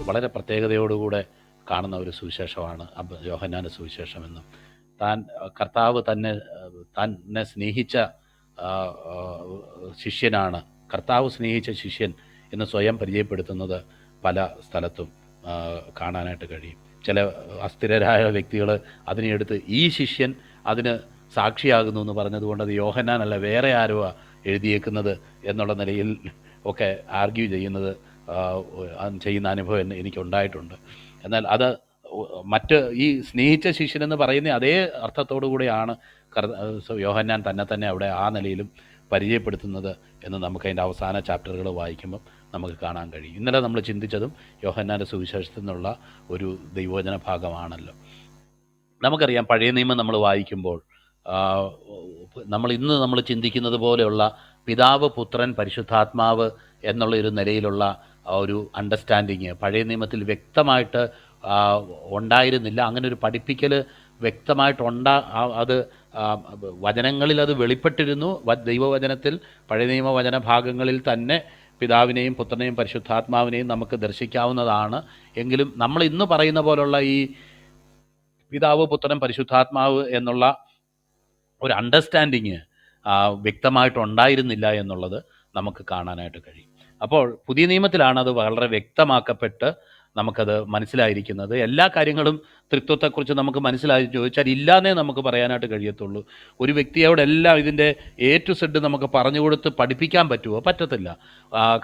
വളരെ പ്രത്യേകതയോടുകൂടെ കാണുന്ന ഒരു സുവിശേഷമാണ് യോഹന്നാൻ്റെ സുവിശേഷമെന്നും കർത്താവ് തന്നെ സ്നേഹിച്ച ആ, ആ, ശിഷ്യനാണ്, കർത്താവ് സ്നേഹിച്ച ശിഷ്യൻ എന്ന് സ്വയം പരിചയപ്പെടുത്തുന്നത് പല സ്ഥലത്തും കാണാനായിട്ട് കഴിയും. ചില അസ്ഥിരരായ വ്യക്തികൾ അതിനെടുത്ത് ഈ ശിഷ്യൻ അതിന് സാക്ഷിയാകുന്നു എന്ന് പറഞ്ഞതുകൊണ്ട് അത് യോഹന്നാനല്ല വേറെ ആരോ എഴുതിയേക്കുന്നത് എന്നുള്ള നിലയിൽ ഒക്കെ ആർഗ്യൂ ചെയ്യുന്ന അനുഭവം എനിക്കുണ്ടായിട്ടുണ്ട്. എന്നാൽ അത് മറ്റ് ഈ സ്നേഹിച്ച ശിഷ്യനെന്ന് പറയുന്ന അതേ അർത്ഥത്തോടു കൂടിയാണ് യോഹന്നാൻ തന്നെ അവിടെ ആ നിലയിലും പരിചയപ്പെടുത്തുന്നത് എന്ന് നമുക്ക് അതിൻ്റെ അവസാന ചാപ്റ്ററുകൾ വായിക്കുമ്പം നമുക്ക് കാണാൻ കഴിയും. ഇന്നലെ നമ്മൾ ചിന്തിച്ചതും യോഹന്നാൻ്റെ സുവിശേഷത്തിൽ നിന്നുള്ള ഒരു ദൈവവചന ഭാഗമാണല്ലോ. നമുക്കറിയാം, പഴയ നിയമം നമ്മൾ വായിക്കുമ്പോൾ നമ്മൾ ചിന്തിക്കുന്നത് പോലെയുള്ള പിതാവ്, പുത്രൻ, പരിശുദ്ധാത്മാവ് എന്നുള്ള ഒരു നിലയിലുള്ള ഒരു അണ്ടർസ്റ്റാൻഡിങ് പഴയ നിയമത്തിൽ വ്യക്തമായിട്ട് ഉണ്ടായിരുന്നില്ല. അങ്ങനെ ഒരു പഠിപ്പിക്കൽ അത് വചനങ്ങളിൽ അത് വെളിപ്പെട്ടിരുന്നു. ദൈവവചനത്തിൽ പഴയ നിയമ വചന ഭാഗങ്ങളിൽ തന്നെ പിതാവിനെയും പുത്രനെയും പരിശുദ്ധാത്മാവിനെയും നമുക്ക് ദർശിക്കാവുന്നതാണ്. എങ്കിലും നമ്മൾ ഇന്ന് പറയുന്ന പോലുള്ള ഈ പിതാവ്, പുത്രൻ, പരിശുദ്ധാത്മാവ് എന്നുള്ള ഒരു അണ്ടർസ്റ്റാൻഡിങ് വ്യക്തമായിട്ടുണ്ടായിരുന്നില്ല എന്നുള്ളത് നമുക്ക് കാണാനായിട്ട് കഴിയും. അപ്പോൾ പുതിയ നിയമത്തിലാണ് അത് വളരെ വ്യക്തമാക്കപ്പെട്ട് നമുക്കത് മനസ്സിലായിരിക്കുന്നത്. എല്ലാ കാര്യങ്ങളും തൃത്വത്തെക്കുറിച്ച് നമുക്ക് മനസ്സിലായി ചോദിച്ചാൽ ഇല്ലാന്നേ നമുക്ക് പറയാനായിട്ട് കഴിയത്തുള്ളൂ. ഒരു വ്യക്തിയോടെല്ലാം ഇതിൻ്റെ A to Z നമുക്ക് പറഞ്ഞു കൊടുത്ത് പഠിപ്പിക്കാൻ പറ്റുമോ? പറ്റത്തില്ല.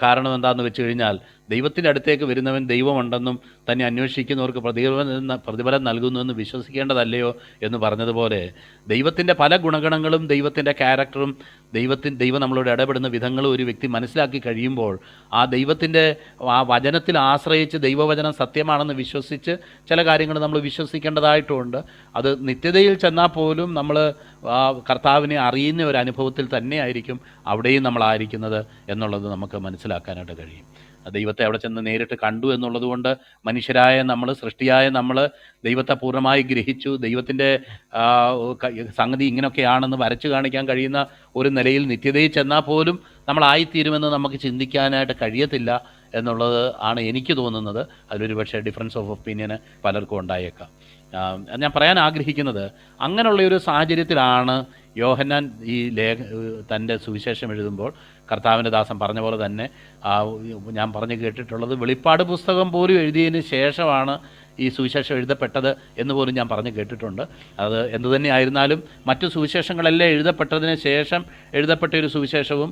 കാരണം എന്താണെന്ന് വെച്ച് കഴിഞ്ഞാൽ ദൈവത്തിൻ്റെ അടുത്തേക്ക് വരുന്നവൻ ദൈവമുണ്ടെന്നും തന്നെ അന്വേഷിക്കുന്നവർക്ക് പ്രതിഫലം നൽകുന്നുവെന്ന് വിശ്വസിക്കേണ്ടതല്ലയോ എന്ന് പറഞ്ഞതുപോലെ ദൈവത്തിൻ്റെ പല ഗുണഗണങ്ങളും ദൈവത്തിൻ്റെ ക്യാരക്ടറും ദൈവം നമ്മളോട് ഇടപെടുന്ന വിധങ്ങളും ഒരു വ്യക്തി മനസ്സിലാക്കി കഴിയുമ്പോൾ ആ ദൈവത്തിൻ്റെ ആ വചനത്തിൽ ആശ്രയിച്ച് ദൈവവചനം സത്യമാണെന്ന് വിശ്വസിച്ച് ചില കാര്യങ്ങൾ നമ്മൾ വിശ്വസിക്കേണ്ടതായിട്ടുമുണ്ട്. അത് നിത്യതയിൽ ചെന്നാൽ പോലും നമ്മൾ കർത്താവിനെ അറിയുന്ന ഒരു അനുഭവത്തിൽ തന്നെയായിരിക്കും അവിടെയും നമ്മളായിരിക്കുന്നത് എന്നുള്ളത് നമുക്ക് മനസ്സിലാക്കാനായിട്ട് കഴിയും. ദൈവത്തെ അവിടെ ചെന്ന് നേരിട്ട് കണ്ടു എന്നുള്ളത് കൊണ്ട് മനുഷ്യരായ നമ്മൾ, സൃഷ്ടിയായ നമ്മൾ ദൈവത്തെ പൂർണ്ണമായി ഗ്രഹിച്ചു, ദൈവത്തിൻ്റെ സംഗതി ഇങ്ങനെയൊക്കെയാണെന്ന് വരച്ചു കാണിക്കാൻ കഴിയുന്ന ഒരു നിലയിൽ നിത്യതയിൽ ചെന്നാൽ പോലും നമ്മളായിത്തീരുമെന്ന് നമുക്ക് ചിന്തിക്കാനായിട്ട് കഴിയത്തില്ല എന്നുള്ളത് ആണ് എനിക്ക് തോന്നുന്നത്. അതിലൊരു പക്ഷേ ഡിഫറൻസ് ഓഫ് ഒപ്പീനിയന് പലർക്കും ഉണ്ടായേക്കാം. ഞാൻ പറയാൻ ആഗ്രഹിക്കുന്നത്, അങ്ങനെയുള്ളൊരു സാഹചര്യത്തിലാണ് യോഹന്നാൻ ഈ തൻ്റെ സുവിശേഷം എഴുതുമ്പോൾ കർത്താവിൻ്റെ ദാസൻ പറഞ്ഞ പോലെ തന്നെ ഞാൻ പറഞ്ഞു കേട്ടിട്ടുള്ളത്, വെളിപ്പാട് പുസ്തകം പോലും എഴുതിയതിന് ശേഷമാണ് ഈ സുവിശേഷം എഴുതപ്പെട്ടത് എന്ന് പോലും ഞാൻ പറഞ്ഞു കേട്ടിട്ടുണ്ട്. അത് എന്തു തന്നെയായിരുന്നാലും മറ്റു സുവിശേഷങ്ങളെല്ലാം എഴുതപ്പെട്ടതിന് ശേഷം എഴുതപ്പെട്ട ഒരു സുവിശേഷവും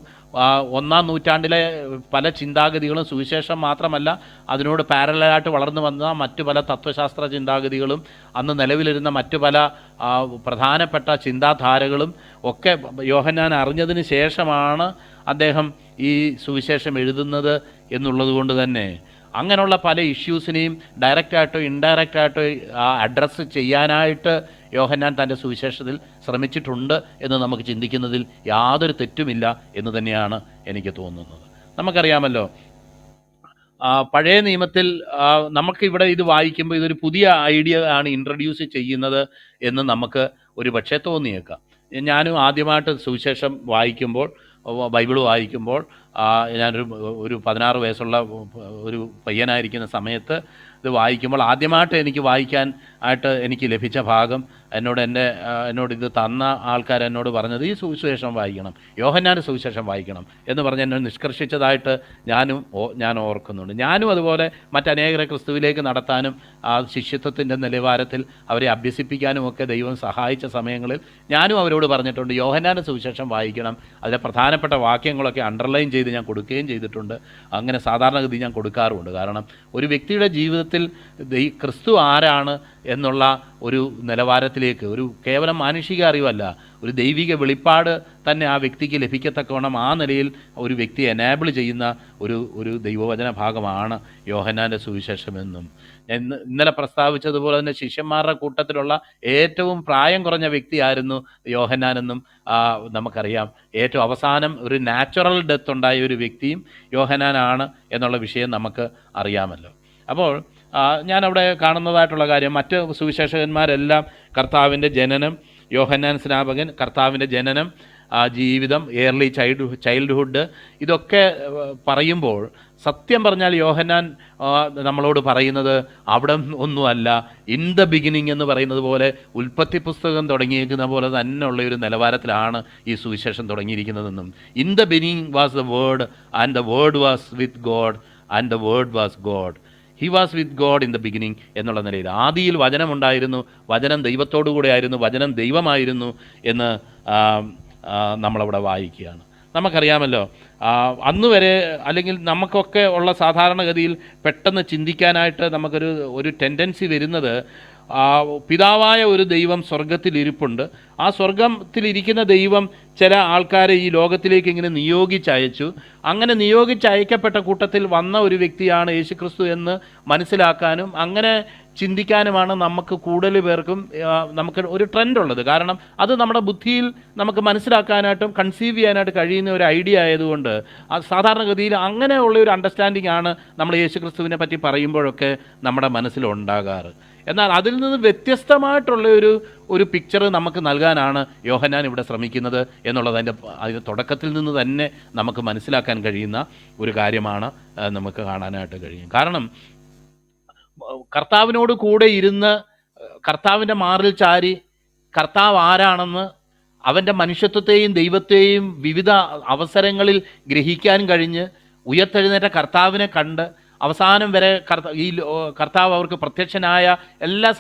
1-ാം നൂറ്റാണ്ടിലെ പല ചിന്താഗതികളും സുവിശേഷം മാത്രമല്ല അതിനോട് പാരലായിട്ട് വളർന്നു വന്ന മറ്റു പല തത്വശാസ്ത്ര ചിന്താഗതികളും അന്ന് നിലവിലിരുന്ന മറ്റു പല പ്രധാനപ്പെട്ട ചിന്താധാരകളും ഒക്കെ യോഹന്നാൻ അറിഞ്ഞതിന് ശേഷമാണ് അദ്ദേഹം ഈ സുവിശേഷം എഴുതുന്നത് എന്നുള്ളത് കൊണ്ട് തന്നെ അങ്ങനെയുള്ള പല ഇഷ്യൂസിനെയും ഡയറക്റ്റായിട്ടോ ഇൻഡയറക്റ്റായിട്ടോ അഡ്രസ്സ് ചെയ്യാനായിട്ട് യോഹന്നാൻ തൻ്റെ സുവിശേഷത്തിൽ ശ്രമിച്ചിട്ടുണ്ട് എന്ന് നമുക്ക് ചിന്തിക്കുന്നതിൽ യാതൊരു തെറ്റുമില്ല എന്ന് തന്നെയാണ് എനിക്ക് തോന്നുന്നത്. നമുക്കറിയാമല്ലോ, പഴയ നിയമത്തിൽ നമുക്കിവിടെ ഇത് വായിക്കുമ്പോൾ ഇതൊരു പുതിയ ഐഡിയ ആണ് ഇൻട്രൊഡ്യൂസ് ചെയ്യുന്നത് എന്ന് നമുക്ക് ഒരു പക്ഷേ തോന്നിയേക്കാം. ഞാനും ആദ്യമായിട്ട് സുവിശേഷം വായിക്കുമ്പോൾ, ബൈബിൾ വായിക്കുമ്പോൾ, ഞാനൊരു 16 വയസ്സുള്ള ഒരു പയ്യനായിരിക്കുന്ന സമയത്ത് ഇത് വായിക്കുമ്പോൾ ആദ്യമായിട്ട് എനിക്ക് എനിക്ക് ലഭിച്ച ഭാഗം എന്നോട് ഇത് തന്ന ആൾക്കാർ എന്നോട് പറഞ്ഞത്, ഈ സുവിശേഷം വായിക്കണം, യോഹന്നാൻ്റെ സുവിശേഷം വായിക്കണം എന്ന് പറഞ്ഞ് എന്നെ നിഷ്കർഷിച്ചതായിട്ട് ഞാൻ ഓർക്കുന്നുണ്ട്. ഞാനും അതുപോലെ മറ്റനേകരെ ക്രിസ്തുവിലേക്ക് നടത്താനും ആ ശിഷ്യത്വത്തിൻ്റെ നിലവാരത്തിൽ അവരെ അഭ്യസിപ്പിക്കാനും ഒക്കെ ദൈവം സഹായിച്ച സമയങ്ങളിൽ ഞാനും അവരോട് പറഞ്ഞിട്ടുണ്ട്, യോഹന്നാൻ്റെ സുവിശേഷം വായിക്കണം. അതിലെ പ്രധാനപ്പെട്ട വാക്യങ്ങളൊക്കെ അണ്ടർലൈൻ ചെയ്ത് ഞാൻ കൊടുക്കുകയും ചെയ്തിട്ടുണ്ട്. അങ്ങനെ സാധാരണഗതി ഞാൻ കൊടുക്കാറുമുണ്ട്. കാരണം ഒരു വ്യക്തിയുടെ ജീവിതത്തിൽ ക്രിസ്തു ആരാണ് എന്നുള്ള ഒരു നിലവാരത്തിലേക്ക്, ഒരു കേവലം മാനുഷിക അറിവല്ല, ഒരു ദൈവിക വെളിപ്പാട് തന്നെ ആ വ്യക്തിക്ക് ലഭിക്കത്തക്കവണ്ണം ആ നിലയിൽ ഒരു വ്യക്തിയെ എനാബിൾ ചെയ്യുന്ന ഒരു ദൈവവചന ഭാഗമാണ് യോഹന്നാൻ്റെ സുവിശേഷമെന്നും ഇന്നലെ പ്രസ്താവിച്ചതുപോലെ തന്നെ ശിഷ്യന്മാരുടെ കൂട്ടത്തിലുള്ള ഏറ്റവും പ്രായം കുറഞ്ഞ വ്യക്തിയായിരുന്നു യോഹന്നാനെന്നും നമുക്കറിയാം. ഏറ്റവും അവസാനം ഒരു നാച്ചുറൽ ഡെത്ത് ഉണ്ടായ ഒരു വ്യക്തിയും യോഹന്നാനാണ് എന്നുള്ള വിഷയം നമുക്ക് അറിയാമല്ലോ. അപ്പോൾ ഞാനവിടെ കാണുന്നതായിട്ടുള്ള കാര്യം, മറ്റ് സുവിശേഷകന്മാരെല്ലാം കർത്താവിൻ്റെ ജനനം, യോഹന്നാൻ സ്നാപകൻ കർത്താവിൻ്റെ ജനനം ജീവിതം, ഏർലി ചൈൽഡ്ഹുഡ്, ഇതൊക്കെ പറയുമ്പോൾ സത്യം പറഞ്ഞാൽ യോഹന്നാൻ നമ്മളോട് പറയുന്നത് അവിടെ ഒന്നുമല്ല. ഇൻ ദ ബിഗിനിങ് എന്ന് പറയുന്നത് പോലെ ഉൽപ്പത്തി പുസ്തകം തുടങ്ങിയിരിക്കുന്ന പോലെ തന്നെയുള്ള ഒരു നിലവാരത്തിലാണ് ഈ സുവിശേഷം തുടങ്ങിയിരിക്കുന്നതെന്നും, in the beginning was the word and the word was with God and the word was God, he was with God in the beginning എന്നുള്ള നിലയിൽ, ആദിയിൽ വചനമുണ്ടായിരുന്നു, വചനം ദൈവത്തോടു കൂടെ ആയിരുന്നു, വചനം ദൈവമായിരുന്നു എന്ന് നമ്മളവിടെ വായിക്കുകയാണ്. നമുക്കറിയാമല്ലോ, അന്ന് വരെ അല്ലെങ്കിൽ നമുക്കൊക്കെ ഉള്ള സാധാരണഗതിയിൽ പെട്ടെന്ന് ചിന്തിക്കാനായിട്ട് നമുക്കൊരു ടെൻഡൻസി വരുന്നത്, പിതാവായ ഒരു ദൈവം സ്വർഗത്തിലിരിപ്പുണ്ട്, ആ സ്വർഗത്തിലിരിക്കുന്ന ദൈവം ചില ആൾക്കാരെ ഈ ലോകത്തിലേക്ക് ഇങ്ങനെ നിയോഗിച്ചയച്ചു, അങ്ങനെ നിയോഗിച്ചയക്കപ്പെട്ട കൂട്ടത്തിൽ വന്ന ഒരു വ്യക്തിയാണ് യേശുക്രിസ്തു എന്ന് മനസ്സിലാക്കാനും അങ്ങനെ ചിന്തിക്കാനുമാണ് നമുക്ക് കൂടുതൽ പേർക്കും നമുക്ക് ഒരു ട്രെൻഡുള്ളത്. കാരണം അത് നമ്മുടെ ബുദ്ധിയിൽ നമുക്ക് മനസ്സിലാക്കാനായിട്ടും കൺസീവ് ചെയ്യാനായിട്ട് കഴിയുന്ന ഒരു ഐഡിയ ആയതുകൊണ്ട് സാധാരണഗതിയിൽ അങ്ങനെയുള്ള ഒരു അണ്ടർസ്റ്റാൻഡിംഗ് ആണ് നമ്മൾ യേശുക്രിസ്തുവിനെ പറ്റി പറയുമ്പോഴൊക്കെ നമ്മുടെ മനസ്സിലുണ്ടാകാറ്. എന്നാൽ അതിൽ നിന്ന് വ്യത്യസ്തമായിട്ടുള്ള ഒരു പിക്ചർ നമുക്ക് നൽകാനാണ് യോഹന്നാൻ ഇവിടെ ശ്രമിക്കുന്നത് എന്നുള്ളത് അതിൻ്റെ തുടക്കത്തിൽ നിന്ന് തന്നെ നമുക്ക് മനസ്സിലാക്കാൻ കഴിയുന്ന ഒരു കാര്യമാണ് നമുക്ക് കാണാനായിട്ട് കഴിയും. കാരണം കർത്താവിനോട് കൂടെ ഇരുന്ന് കർത്താവിൻ്റെ മാറിൽ ചാരി കർത്താവ് ആരാണെന്ന്, അവൻ്റെ മനുഷ്യത്വത്തെയും ദൈവത്തെയും വിവിധ അവസരങ്ങളിൽ ഗ്രഹിക്കാൻ കഴിഞ്ഞ് ഉയർത്തെഴുന്നേറ്റ കർത്താവിനെ കണ്ട് അവസാനം വരെ കർത്താവ് അവർക്ക് പ്രത്യക്ഷനായ എല്ലാ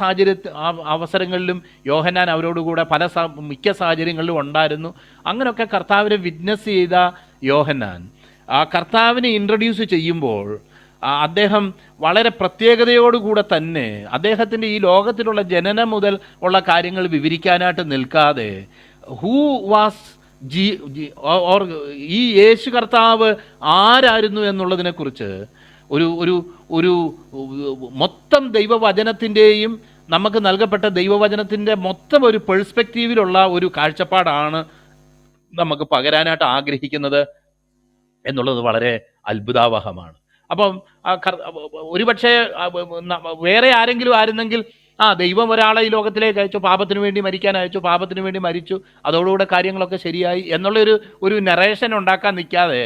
അവസരങ്ങളിലും യോഹന്നാൻ അവരോടുകൂടെ മിക്ക സാഹചര്യങ്ങളിലും ഉണ്ടായിരുന്നു. അങ്ങനെയൊക്കെ കർത്താവിനെ വിറ്റ്നസ് ചെയ്ത യോഹന്നാൻ കർത്താവിനെ ഇൻട്രൊഡ്യൂസ് ചെയ്യുമ്പോൾ അദ്ദേഹം വളരെ പ്രത്യേകതയോടുകൂടെ തന്നെ അദ്ദേഹത്തിൻ്റെ ഈ ലോകത്തിലുള്ള ജനനം മുതൽ ഉള്ള കാര്യങ്ങൾ വിവരിക്കാനായിട്ട് നിൽക്കാതെ ഹൂ വാസ് ഈ യേശു കർത്താവ് ആരായിരുന്നു എന്നുള്ളതിനെക്കുറിച്ച് ഒരു മൊത്തം ദൈവവചനത്തിൻ്റെയും നമുക്ക് നൽകപ്പെട്ട ദൈവവചനത്തിൻ്റെ മൊത്തം ഒരു പെർസ്പെക്റ്റീവിലുള്ള ഒരു കാഴ്ചപ്പാടാണ് നമുക്ക് പകരാനായിട്ട് ആഗ്രഹിക്കുന്നത് എന്നുള്ളത് വളരെ അത്ഭുതാവഹമാണ്. അപ്പം ഒരുപക്ഷെ വേറെ ആരെങ്കിലും ആയിരുന്നെങ്കിൽ ദൈവം ഒരാളെ ഈ ലോകത്തിലേക്ക് അയച്ചു, പാപത്തിന് വേണ്ടി മരിക്കാൻ അയച്ചു, പാപത്തിന് വേണ്ടി മരിച്ചു, അതോടുകൂടെ കാര്യങ്ങളൊക്കെ ശരിയായി എന്നുള്ളൊരു നറേഷൻ ഉണ്ടാക്കാൻ നിൽക്കാതെ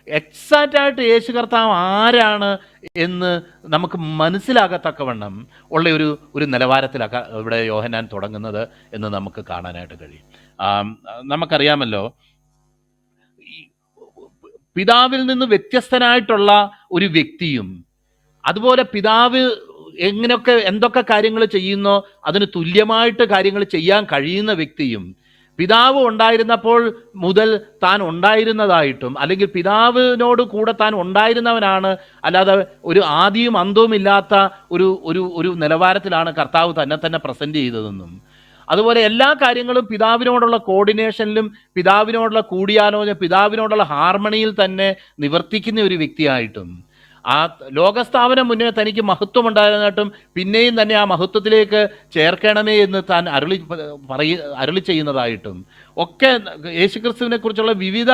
എക്സാക്റ്റായിട്ട് യേശു കർത്താവ് ആരാണ് എന്ന് നമുക്ക് മനസ്സിലാകത്തക്കവണ്ണം ഉള്ള ഒരു നിലവാരത്തിലൊക്കെ ഇവിടെ യോഹന്നാൻ തുടങ്ങുന്നത് എന്ന് നമുക്ക് കാണാനായിട്ട് കഴിയും. നമുക്കറിയാമല്ലോ, പിതാവിൽ നിന്ന് വ്യത്യസ്തനായിട്ടുള്ള ഒരു വ്യക്തിയും അതുപോലെ പിതാവ് എന്തൊക്കെ കാര്യങ്ങൾ ചെയ്യുന്നോ അതിന് തുല്യമായിട്ട് കാര്യങ്ങൾ ചെയ്യാൻ കഴിയുന്ന വ്യക്തിയും പിതാവ് ഉണ്ടായിരുന്നപ്പോൾ മുതൽ താൻ ഉണ്ടായിരുന്നതായിട്ടും അല്ലെങ്കിൽ പിതാവിനോട് കൂടെ താൻ ഉണ്ടായിരുന്നവനാണ്, അല്ലാതെ ഒരു ആദിയും അന്തവും ഇല്ലാത്ത ഒരു നിലവാരത്തിലാണ് കർത്താവ് തന്നെ പ്രസന്റ് ചെയ്തതെന്നും, അതുപോലെ എല്ലാ കാര്യങ്ങളും പിതാവിനോടുള്ള കോർഡിനേഷനിലും പിതാവിനോടുള്ള കൂടിയാലോചന പിതാവിനോടുള്ള ഹാർമണിയിൽ തന്നെ നിവർത്തിക്കുന്ന ഒരു വ്യക്തിയായിട്ടും ലോകസ്ഥാപനം മുന്നേ തനിക്ക് മഹത്വം ഉണ്ടായിരുന്നിട്ടും പിന്നെയും തന്നെ ആ മഹത്വത്തിലേക്ക് ചേർക്കണമേ എന്ന് താൻ അരുളി ചെയ്യുന്നതായിട്ടും ഒക്കെ യേശുക്രിസ്തുവിനെ കുറിച്ചുള്ള വിവിധ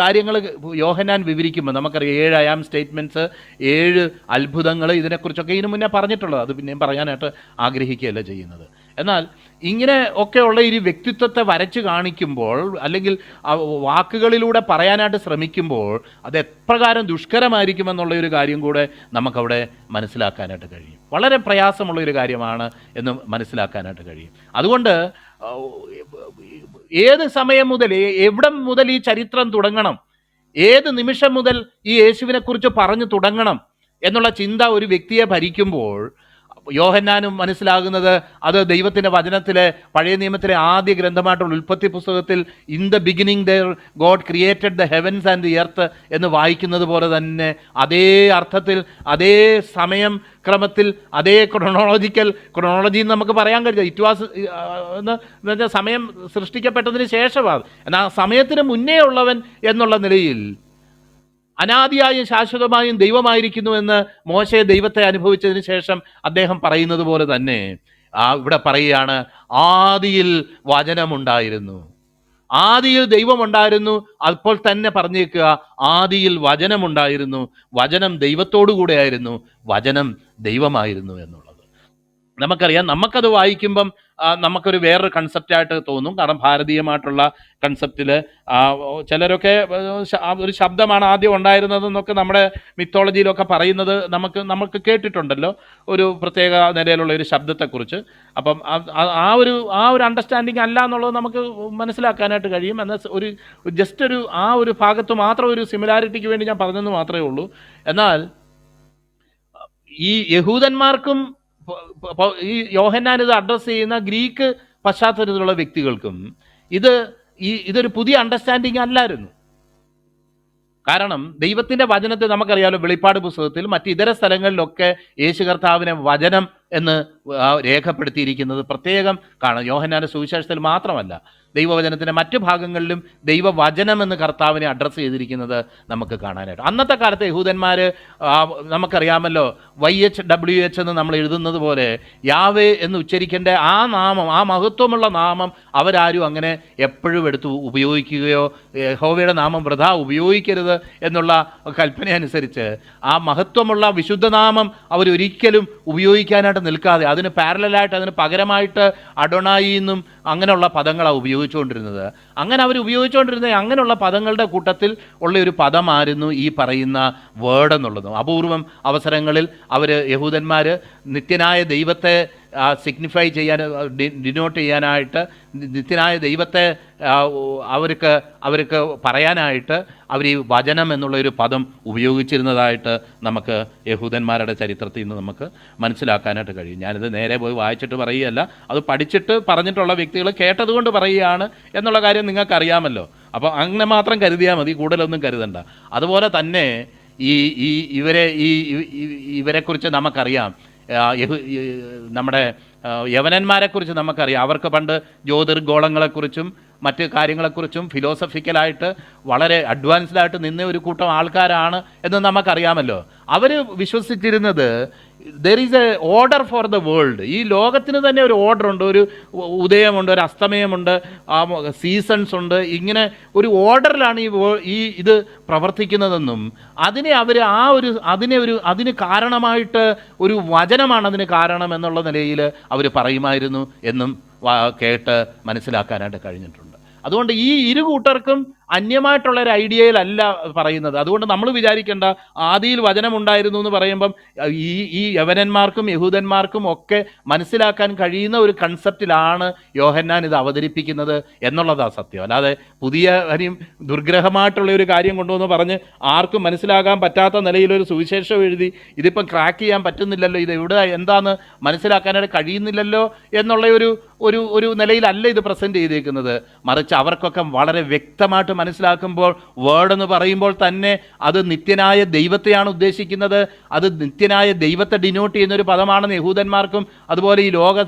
കാര്യങ്ങൾ യോഹന്നാൻ വിവരിക്കുമ്പോൾ നമുക്കറിയാം 7 I am സ്റ്റേറ്റ്മെൻറ്റ്സ്, 7 അത്ഭുതങ്ങൾ, ഇതിനെക്കുറിച്ചൊക്കെ ഇതിനു മുന്നേ പറഞ്ഞിട്ടുള്ളത്. അത് പിന്നെയും പറയാനായിട്ട് ആഗ്രഹിക്കുകയല്ല ചെയ്യുന്നത്. എന്നാൽ ഇങ്ങനെ ഒക്കെയുള്ള ഒരു വ്യക്തിത്വത്തെ വരച്ച് കാണിക്കുമ്പോൾ അല്ലെങ്കിൽ വാക്കുകളിലൂടെ പറയാനായിട്ട് ശ്രമിക്കുമ്പോൾ അത് എപ്രകാരം ദുഷ്കരമായിരിക്കുമെന്നുള്ള ഒരു കാര്യം കൂടെ നമുക്കവിടെ മനസ്സിലാക്കാനായിട്ട് കഴിയും. വളരെ പ്രയാസമുള്ളൊരു കാര്യമാണ് എന്ന് മനസ്സിലാക്കാനായിട്ട് കഴിയും. അതുകൊണ്ട് ഏത് സമയം മുതൽ എവിടെ മുതൽ ഈ ചരിത്രം തുടങ്ങണം, ഏത് നിമിഷം മുതൽ ഈ യേശുവിനെ കുറിച്ച് പറഞ്ഞു തുടങ്ങണം എന്നുള്ള ചിന്ത ഒരു വ്യക്തിയെ ഭരിക്കുമ്പോൾ യോഹന്നാനും മനസ്സിലാകുന്നത് അത് ദൈവത്തിൻ്റെ വചനത്തിലെ പഴയ നിയമത്തിലെ ആദ്യ ഗ്രന്ഥമായിട്ടുള്ള ഉൽപ്പത്തി പുസ്തകത്തിൽ in the beginning there God created the heavens and the earth എന്ന് വായിക്കുന്നത് പോലെ തന്നെ അതേ അർത്ഥത്തിൽ അതേ സമയം ക്രമത്തിൽ അതേ ക്രൊണോളജി എന്ന് നമുക്ക് പറയാൻ കഴിയില്ല. ഇറ്റ് വാസ് എന്ന് വെച്ചാൽ സമയം സൃഷ്ടിക്കപ്പെട്ടതിന് ശേഷമാണ്, എന്നാൽ സമയത്തിന് മുന്നേ ഉള്ളവൻ എന്നുള്ള നിലയിൽ അനാദിയായും ശാശ്വതമായും ദൈവമായിരിക്കുന്നു എന്ന് മോശെ ദൈവത്തെ അനുഭവിച്ചതിന് ശേഷം അദ്ദേഹം പറയുന്നത് പോലെ തന്നെ ഇവിടെ പറയുകയാണ്, ആദിയിൽ വചനമുണ്ടായിരുന്നു, ആദിയിൽ ദൈവമുണ്ടായിരുന്നു. അപ്പോൾ തന്നെ പറഞ്ഞേക്കുക, ആദിയിൽ വചനമുണ്ടായിരുന്നു, വചനം ദൈവത്തോടു കൂടെ ആയിരുന്നു, വചനം ദൈവമായിരുന്നു എന്നുള്ളത്. നമുക്കറിയാം. നമുക്കത് വായിക്കുമ്പം നമുക്കൊരു വേറൊരു കൺസെപ്റ്റായിട്ട് തോന്നും. കാരണം ഭാരതീയമായിട്ടുള്ള കൺസെപ്റ്റിൽ ചിലരൊക്കെ ഒരു ശബ്ദമാണ് ആദ്യം ഉണ്ടായിരുന്നതെന്നൊക്കെ നമ്മുടെ മിത്തോളജിയിലൊക്കെ പറയുന്നത് നമുക്ക് കേട്ടിട്ടുണ്ടല്ലോ, ഒരു പ്രത്യേക നിലയിലുള്ള ഒരു ശബ്ദത്തെക്കുറിച്ച്. അപ്പം ആ ഒരു അണ്ടർസ്റ്റാൻഡിങ് അല്ല എന്നുള്ളത് നമുക്ക് മനസ്സിലാക്കാനായിട്ട് കഴിയും. എന്നാൽ ജസ്റ്റ് ഒരു ഭാഗത്ത് മാത്രം ഒരു സിമിലാരിറ്റിക്ക് വേണ്ടി ഞാൻ പറഞ്ഞെന്ന് മാത്രമേ ഉള്ളൂ. എന്നാൽ ഈ യഹൂദന്മാർക്കും ഈ യോഹന്നാൻ ഇത് അഡ്രസ്സ് ചെയ്യുന്ന ഗ്രീക്ക് പശ്ചാത്തലത്തിലുള്ള വ്യക്തികൾക്കും ഇതൊരു പുതിയ അണ്ടർസ്റ്റാൻഡിങ് അല്ലായിരുന്നു. കാരണം ദൈവത്തിൻ്റെ വചനത്തെ നമുക്കറിയാമല്ലോ, വെളിപ്പാട് പുസ്തകത്തിൽ മറ്റ് ഇതര സ്ഥലങ്ങളിലൊക്കെ യേശു കർത്താവിനെ വചനം എന്ന് രേഖപ്പെടുത്തിയിരിക്കുന്നത് പ്രത്യേകം കാണാം. യോഹന്നാന്റെ സുവിശേഷത്തിൽ മാത്രമല്ല, ദൈവവചനത്തിൻ്റെ മറ്റു ഭാഗങ്ങളിലും ദൈവവചനം എന്ന് കർത്താവിനെ അഡ്രസ്സ് ചെയ്തിരിക്കുന്നത് നമുക്ക് കാണാനായിട്ട്. അന്നത്തെ കാലത്തെ യഹൂദന്മാർ നമുക്കറിയാമല്ലോ, YHWH എന്ന് നമ്മൾ എഴുതുന്നത് പോലെ യാവേ എന്ന് ഉച്ചരിക്കേണ്ട ആ നാമം, ആ മഹത്വമുള്ള നാമം അവരാരും അങ്ങനെ എപ്പോഴും എടുത്ത് ഉപയോഗിക്കുകയോ യഹോവയുടെ നാമം വൃഥാ ഉപയോഗിക്കരുത് എന്നുള്ള കൽപ്പന അനുസരിച്ച് ആ മഹത്വമുള്ള വിശുദ്ധനാമം അവരൊരിക്കലും ഉപയോഗിക്കാനായിട്ട് നിൽക്കാതെ അതിന് പാരലായിട്ട്, അതിന് പകരമായിട്ട് അഡോണായി എന്നും അങ്ങനെയുള്ള പദങ്ങളാണ് ഉപയോഗിച്ചുകൊണ്ടിരുന്നത്. അങ്ങനെ അവർ ഉപയോഗിച്ചുകൊണ്ടിരുന്ന അങ്ങനെയുള്ള പദങ്ങളുടെ കൂട്ടത്തിൽ ഉള്ള ഒരു പദമായിരുന്നു ഈ പറയുന്ന വേർഡ് എന്നുള്ളതും. അപൂർവം അവസരങ്ങളിൽ യഹൂദന്മാർ നിത്യനായ ദൈവത്തെ സിഗ്നിഫൈ ചെയ്യാൻ, ഡിനോട്ട് ചെയ്യാനായിട്ട്, നിത്യനായ ദൈവത്തെ അവർക്ക് പറയാനായിട്ട് അവർ ഈ വചനം എന്നുള്ളൊരു പദം ഉപയോഗിച്ചിരുന്നതായിട്ട് നമുക്ക് യഹൂദന്മാരുടെ ചരിത്രത്തിൽ നിന്ന് നമുക്ക് മനസ്സിലാക്കാനായിട്ട് കഴിയും. ഞാനിത് നേരെ പോയി വായിച്ചിട്ട് പറയുകയല്ല, അത് പഠിച്ചിട്ട് പറഞ്ഞിട്ടുള്ള വ്യക്തികൾ കേട്ടതുകൊണ്ട് പറയുകയാണ് എന്നുള്ള കാര്യം നിങ്ങൾക്കറിയാമല്ലോ. അപ്പോൾ അങ്ങനെ മാത്രം കരുതിയാൽ മതി, കൂടുതലൊന്നും കരുതണ്ട. അതുപോലെ തന്നെ ഇവരെക്കുറിച്ച് നമുക്കറിയാം. നമ്മുടെ യവനന്മാരെക്കുറിച്ച് നമുക്കറിയാം. അവർക്ക് പണ്ട് ജ്യോതിർഗോളങ്ങളെക്കുറിച്ചും മറ്റ് കാര്യങ്ങളെക്കുറിച്ചും ഫിലോസഫിക്കലായിട്ട് വളരെ അഡ്വാൻസ്ഡായിട്ട് നിന്ന ഒരു കൂട്ടം ആൾക്കാരാണ് എന്ന് നമുക്കറിയാമല്ലോ. അവർ വിശ്വസിച്ചിരുന്നത് there is a order for the world. ഈ ലോകത്തിന് തന്നെ ഒരു ഓർഡർ ഉണ്ട്, ഒരു ഉദയമുണ്ട്, ഒരു അസ്തമയമുണ്ട്, സീസൺസ് ഉണ്ട്. ഇങ്ങനെ ഒരു ഓർഡറിലാണ് ഇത് പ്രവർത്തിക്കുന്നതെന്നും അതിന് കാരണമായിട്ട് ഒരു വചനമാണ് അതിന് കാരണം എന്നുള്ള നിലയിൽ അവർ പറയുമായിരുന്നു എന്നും കേട്ട് മനസ്സിലാക്കാനായിട്ട് കഴിഞ്ഞിട്ടുണ്ട്. അതുകൊണ്ട് ഈ ഇരു കൂട്ടർക്കും അന്യമായിട്ടുള്ള ഒരു ഐഡിയയിലല്ല പറയുന്നത്. അതുകൊണ്ട് നമ്മൾ വിചാരിക്കേണ്ട ആദിയിൽ വചനമുണ്ടായിരുന്നു എന്ന് പറയുമ്പം ഈ യവനന്മാർക്കും യഹൂദന്മാർക്കും ഒക്കെ മനസ്സിലാക്കാൻ കഴിയുന്ന ഒരു കൺസെപ്റ്റിലാണ് യോഹന്നാൻ ഇത് അവതരിപ്പിക്കുന്നത് എന്നുള്ളതാണ് സത്യം. അല്ലാതെ പുതിയ ദുർഗ്രഹമായിട്ടുള്ള ഒരു കാര്യം കൊണ്ടുവന്ന് പറഞ്ഞ് ആർക്കും മനസ്സിലാക്കാൻ പറ്റാത്ത നിലയിലൊരു സുവിശേഷം എഴുതി ഇതിപ്പം ക്രാക്ക് ചെയ്യാൻ പറ്റുന്നില്ലല്ലോ, ഇത് എവിടെ എന്താന്ന് മനസ്സിലാക്കാനായിട്ട് കഴിയുന്നില്ലല്ലോ എന്നുള്ള ഒരു നിലയിലല്ല ഇത് പ്രസൻറ്റ് ചെയ്തേക്കുന്നത്. മറിച്ച് അവർക്കൊക്കെ വളരെ വ്യക്തമായിട്ട് മനസ്സിലാക്കുമ്പോൾ വേർഡ് എന്ന് പറയുമ്പോൾ തന്നെ അത് നിത്യനായ ദൈവത്തെയാണ് ഉദ്ദേശിക്കുന്നത്. അത് നിത്യനായ ദൈവത്തെ ഡിനോട്ട് ചെയ്യുന്ന ഒരു പദമാണെന്ന് യഹൂദന്മാർക്കും, അതുപോലെ ഈ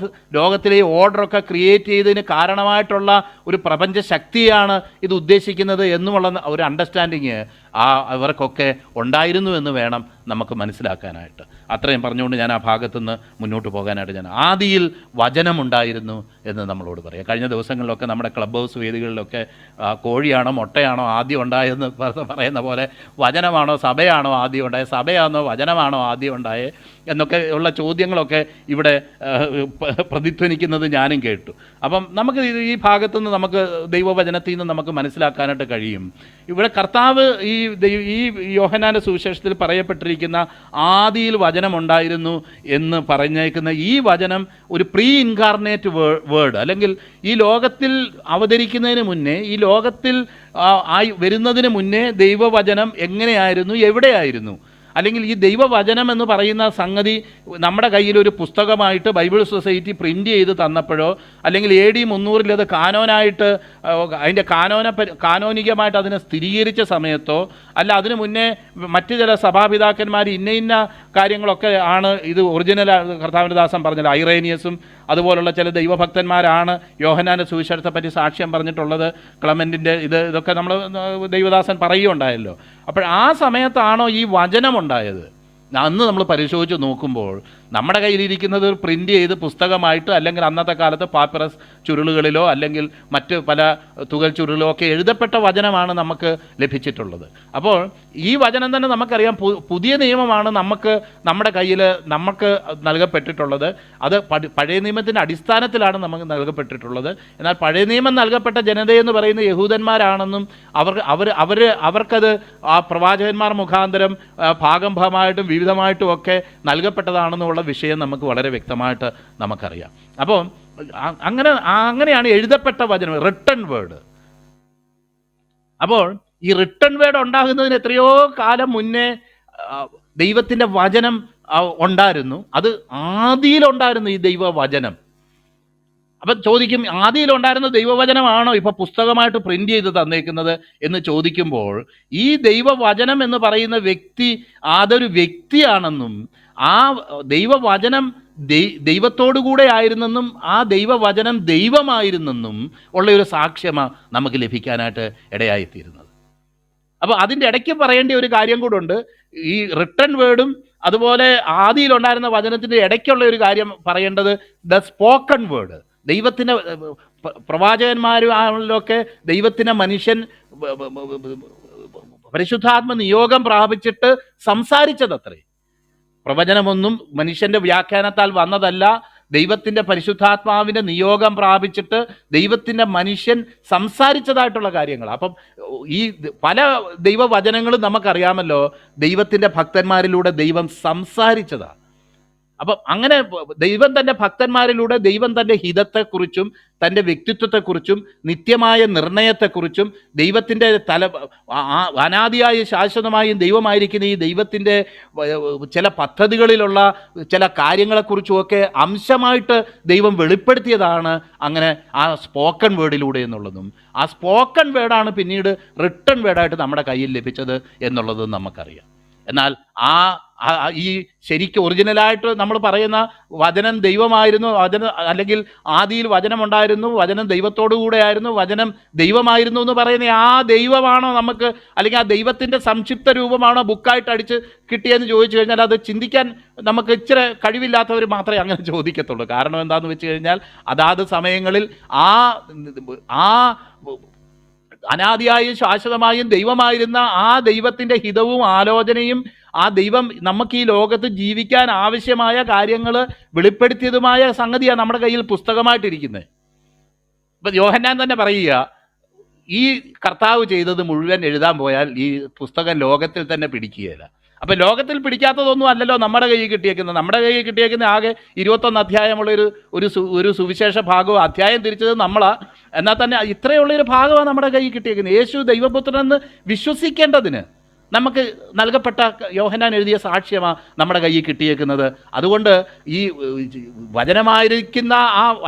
ലോകത്തിലെ ഓർഡറൊക്കെ ക്രിയേറ്റ് ചെയ്തതിന് കാരണമായിട്ടുള്ള ഒരു പ്രപഞ്ച ശക്തിയാണ് ഇത് ഉദ്ദേശിക്കുന്നത് എന്നുമുള്ള ഒരു അണ്ടർസ്റ്റാൻഡിങ് അവർക്കൊക്കെ ഉണ്ടായിരുന്നു എന്ന് വേണം നമുക്ക് മനസ്സിലാക്കാനായിട്ട്. അത്രയും പറഞ്ഞുകൊണ്ട് ഞാൻ ആ ഭാഗത്തുനിന്ന് മുന്നോട്ട് പോകാനായിട്ട് ആദിയിൽ വചനമുണ്ടായിരുന്നു എന്ന് നമ്മളോട് പറയാം. കഴിഞ്ഞ ദിവസങ്ങളിലൊക്കെ നമ്മുടെ ക്ലബ് ഹൗസ് വേദികളിലൊക്കെ കോഴിയാണോ മുട്ടയാണോ ആദ്യം ഉണ്ടായെന്ന് പറയുന്ന പോലെ വചനമാണോ സഭയാണോ ആദ്യം ഉണ്ടായത്, സഭയാണോ വചനമാണോ ആദ്യം ഉണ്ടായത് എന്നൊക്കെ ഉള്ള ചോദ്യങ്ങളൊക്കെ ഇവിടെ പ്രതിധ്വനിക്കുന്നത് ഞാനും കേട്ടു. അപ്പം നമുക്ക് ഈ ഭാഗത്തുനിന്ന് നമുക്ക് ദൈവവചനത്തിൽ നിന്ന് നമുക്ക് മനസ്സിലാക്കാനായിട്ട് കഴിയും. ഇവിടെ കർത്താവ് ഈ യോഹന്നാന്റെ സുവിശേഷത്തിൽ പറയപ്പെട്ടിരിക്കുന്ന ആദിയിൽ വചനമുണ്ടായിരുന്നു എന്ന് പറഞ്ഞേക്കുന്ന ഈ വചനം ഒരു പ്രീ ഇൻകാർണേറ്റ് വേർഡ്, അല്ലെങ്കിൽ ഈ ലോകത്തിൽ അവതരിക്കുന്നതിന് മുന്നേ, ഈ ലോകത്തിൽ വരുന്നതിന് മുന്നേ ദൈവവചനം എങ്ങനെയായിരുന്നു, എവിടെയായിരുന്നു, അല്ലെങ്കിൽ ഈ ദൈവവചനം എന്ന് പറയുന്ന സംഗതി നമ്മുടെ കയ്യിലൊരു പുസ്തകമായിട്ട് ബൈബിൾ സൊസൈറ്റി പ്രിൻ്റ് ചെയ്ത് തന്നപ്പോഴോ, അല്ലെങ്കിൽ AD 300 അത് കാനോനായിട്ട് അതിൻ്റെ കാനോനികമായിട്ട് അതിനെ സ്ഥിരീകരിച്ച സമയത്തോ, അല്ല അതിനു മുന്നേ മറ്റ് ചില സഭാപിതാക്കന്മാർ ഇന്ന കാര്യങ്ങളൊക്കെ ആണ് ഇത് ഒറിജിനൽ കർത്താവിൻ്റെ ദാസൻ പറഞ്ഞത്, ഐറേനിയസും അതുപോലുള്ള ചില ദൈവഭക്തന്മാരാണ് യോഹന്നാന്റെ സുവിശേഷത്തെ പറ്റി സാക്ഷ്യം പറഞ്ഞിട്ടുള്ളത്, ക്ലമൻറ്റിൻ്റെ ഇതൊക്കെ നമ്മൾ ദൈവദാസൻ പറയുകയുണ്ടായല്ലോ. അപ്പോൾ ആ സമയത്താണോ ഈ വചനമുണ്ടായത്? അന്ന് നമ്മൾ പരിശോധിച്ച് നോക്കുമ്പോൾ നമ്മുടെ കയ്യിലിരിക്കുന്നത് പ്രിൻ്റ് ചെയ്ത് പുസ്തകമായിട്ട്, അല്ലെങ്കിൽ അന്നത്തെ കാലത്ത് പാപ്പിറസ് ചുരുളുകളിലോ അല്ലെങ്കിൽ മറ്റ് പല തുകൽ ചുരുളിലോ ഒക്കെ എഴുതപ്പെട്ട വചനമാണ് നമുക്ക് ലഭിച്ചിട്ടുള്ളത്. അപ്പോൾ ഈ വചനം തന്നെ നമുക്കറിയാം, പുതിയ നിയമമാണ് നമ്മുടെ കയ്യിൽ നമുക്ക് നൽകപ്പെട്ടിട്ടുള്ളത്. അത് പഴയ നിയമത്തിൻ്റെ അടിസ്ഥാനത്തിലാണ് നമുക്ക് നൽകപ്പെട്ടിട്ടുള്ളത്. എന്നാൽ പഴയ നിയമം നൽകപ്പെട്ട ജനതയെന്ന് പറയുന്ന യഹൂദന്മാരാണെന്നും അവർക്കത് ആ പ്രവാചകന്മാർ മുഖാന്തരം ഭാഗമായിട്ടും വിവിധമായിട്ടും ഒക്കെ നൽകപ്പെട്ടതാണെന്നുള്ള വിഷയം നമുക്ക് വളരെ വ്യക്തമായിട്ട് നമുക്കറിയാം. അപ്പോൾ അങ്ങനെയാണ് എഴുതപ്പെട്ട വചനം, റിട്ടൺ വേർഡ്. അപ്പോൾ ഈ റിട്ടൺ വേർഡ് ഉണ്ടാകുന്നതിന് എത്രയോ കാലം മുന്നേ ദൈവത്തിൻ്റെ വചനം ഉണ്ടായിരുന്നു. അത് ആദിയിലുണ്ടായിരുന്നു ഈ ദൈവവചനം. അപ്പം ചോദിക്കും, ആദിയിലുണ്ടായിരുന്ന ദൈവവചനമാണോ ഇപ്പോൾ പുസ്തകമായിട്ട് പ്രിൻ്റ് ചെയ്ത് തന്നേക്കുന്നത് എന്ന് ചോദിക്കുമ്പോൾ, ഈ ദൈവവചനം എന്ന് പറയുന്ന വ്യക്തി അതൊരു വ്യക്തിയാണെന്നും ആ ദൈവവചനം ദൈവത്തോടു കൂടെ ആയിരുന്നെന്നും ആ ദൈവവചനം ദൈവമായിരുന്നെന്നും ഉള്ളൊരു സാക്ഷ്യമാണ് നമുക്ക് ലഭിക്കാനായിട്ട് ഇടയായിത്തീരുന്നത്. അപ്പോൾ അതിൻ്റെ ഇടയ്ക്ക് പറയേണ്ട ഒരു കാര്യം കൂടുണ്ട്. ഈ റിട്ടൺ വേർഡും അതുപോലെ ആദിയിലുണ്ടായിരുന്ന വചനത്തിൻ്റെ ഇടയ്ക്കുള്ള ഒരു കാര്യം പറയേണ്ടത് ദ സ്പോക്കൺ വേർഡ്. ദൈവത്തിൻ്റെ പ്രവാചകന്മാരിലൊക്കെ ദൈവത്തിൻ്റെ മനുഷ്യൻ പരിശുദ്ധാത്മ നിയോഗം പ്രാപിച്ചിട്ട് സംസാരിച്ചതത്രേ. പ്രവചനമൊന്നും മനുഷ്യൻ്റെ വ്യാഖ്യാനത്താൽ വന്നതല്ല, ദൈവത്തിൻ്റെ പരിശുദ്ധാത്മാവിൻ്റെ നിയോഗം പ്രാപിച്ചിട്ട് ദൈവത്തിൻ്റെ മനുഷ്യൻ സംസാരിച്ചതായിട്ടുള്ള കാര്യങ്ങൾ. അപ്പം ഈ പല ദൈവവചനങ്ങളും നമുക്കറിയാമല്ലോ, ദൈവത്തിൻ്റെ ഭക്തന്മാരിലൂടെ ദൈവം സംസാരിച്ചതാണ്. അപ്പം അങ്ങനെ ദൈവം തൻ്റെ ഭക്തന്മാരിലൂടെ ദൈവം തൻ്റെ ഹിതത്തെക്കുറിച്ചും തൻ്റെ വ്യക്തിത്വത്തെക്കുറിച്ചും നിത്യമായ നിർണയത്തെക്കുറിച്ചും ദൈവത്തിൻ്റെ അനാദിയായ ശാശ്വതമായും ദൈവമായിരിക്കുന്ന ഈ ദൈവത്തിൻ്റെ ചില പദ്ധതികളിലുള്ള ചില കാര്യങ്ങളെക്കുറിച്ചുമൊക്കെ അംശമായിട്ട് ദൈവം വെളിപ്പെടുത്തിയതാണ് അങ്ങനെ ആ സ്പോക്കൺ വേർഡിലൂടെ എന്നുള്ളതും. ആ സ്പോക്കൺ വേർഡാണ് പിന്നീട് റിട്ടൺ വേർഡായിട്ട് നമ്മുടെ കയ്യിൽ ലഭിച്ചത് എന്നുള്ളതും നമുക്കറിയാം. എന്നാൽ ഈ ശരിക്കും ഒറിജിനലായിട്ട് നമ്മൾ പറയുന്ന വചനം ദൈവമായിരുന്നു, അല്ലെങ്കിൽ ആദിയിൽ വചനമുണ്ടായിരുന്നു, വചനം ദൈവത്തോടു കൂടെ ആയിരുന്നു, വചനം ദൈവമായിരുന്നു എന്ന് പറയുന്ന ആ ദൈവമാണോ നമുക്ക്, അല്ലെങ്കിൽ ആ ദൈവത്തിൻ്റെ സംക്ഷിപ്ത രൂപമാണോ ബുക്കായിട്ട് അടിച്ച് കിട്ടിയെന്ന് ചോദിച്ചു കഴിഞ്ഞാൽ അത് ചിന്തിക്കാൻ നമുക്ക് ഇച്ചിരി കഴിവില്ലാത്തവർ മാത്രമേ അങ്ങനെ ചോദിക്കത്തുള്ളൂ. കാരണം എന്താണെന്ന് വെച്ച് കഴിഞ്ഞാൽ അതാത് സമയങ്ങളിൽ ആ അനാദിയായും ശാശ്വതമായും ദൈവമായിരുന്ന ആ ദൈവത്തിൻ്റെ ഹിതവും ആലോചനയും ആ ദൈവം നമുക്ക് ഈ ലോകത്ത് ജീവിക്കാൻ ആവശ്യമായ കാര്യങ്ങൾ വെളിപ്പെടുത്തിയതുമായ സംഗതിയാണ് നമ്മുടെ കയ്യിൽ പുസ്തകമായിട്ടിരിക്കുന്നത്. ഇപ്പം യോഹന്നാൻ തന്നെ പറയുക, ഈ കർത്താവ് ചെയ്തത് മുഴുവൻ എഴുതാൻ പോയാൽ ഈ പുസ്തകം ലോകത്തിൽ തന്നെ പിടിക്കുകയില്ല. അപ്പം ലോകത്തിൽ പിടിക്കാത്തതൊന്നും അല്ലല്ലോ നമ്മുടെ കയ്യിൽ കിട്ടിയേക്കുന്നത്. നമ്മുടെ കയ്യിൽ കിട്ടിയേക്കുന്ന ആകെ 21 അധ്യായമുള്ള ഒരു സുവിശേഷ ഭാഗവും അധ്യായം തിരിച്ചത് നമ്മളാണ്. എന്നാൽ തന്നെ ഇത്രയുള്ളൊരു ഭാഗമാണ് നമ്മുടെ കയ്യിൽ കിട്ടിയേക്കുന്നത്. യേശു ദൈവപുത്രനെന്ന് വിശ്വസിക്കേണ്ടതിന് നമുക്ക് നൽകപ്പെട്ട യോഹന്നാൻ എഴുതിയ സാക്ഷ്യമാണ് നമ്മുടെ കയ്യിൽ കിട്ടിയേക്കുന്നത്. അതുകൊണ്ട് ഈ വചനമായിരിക്കുന്ന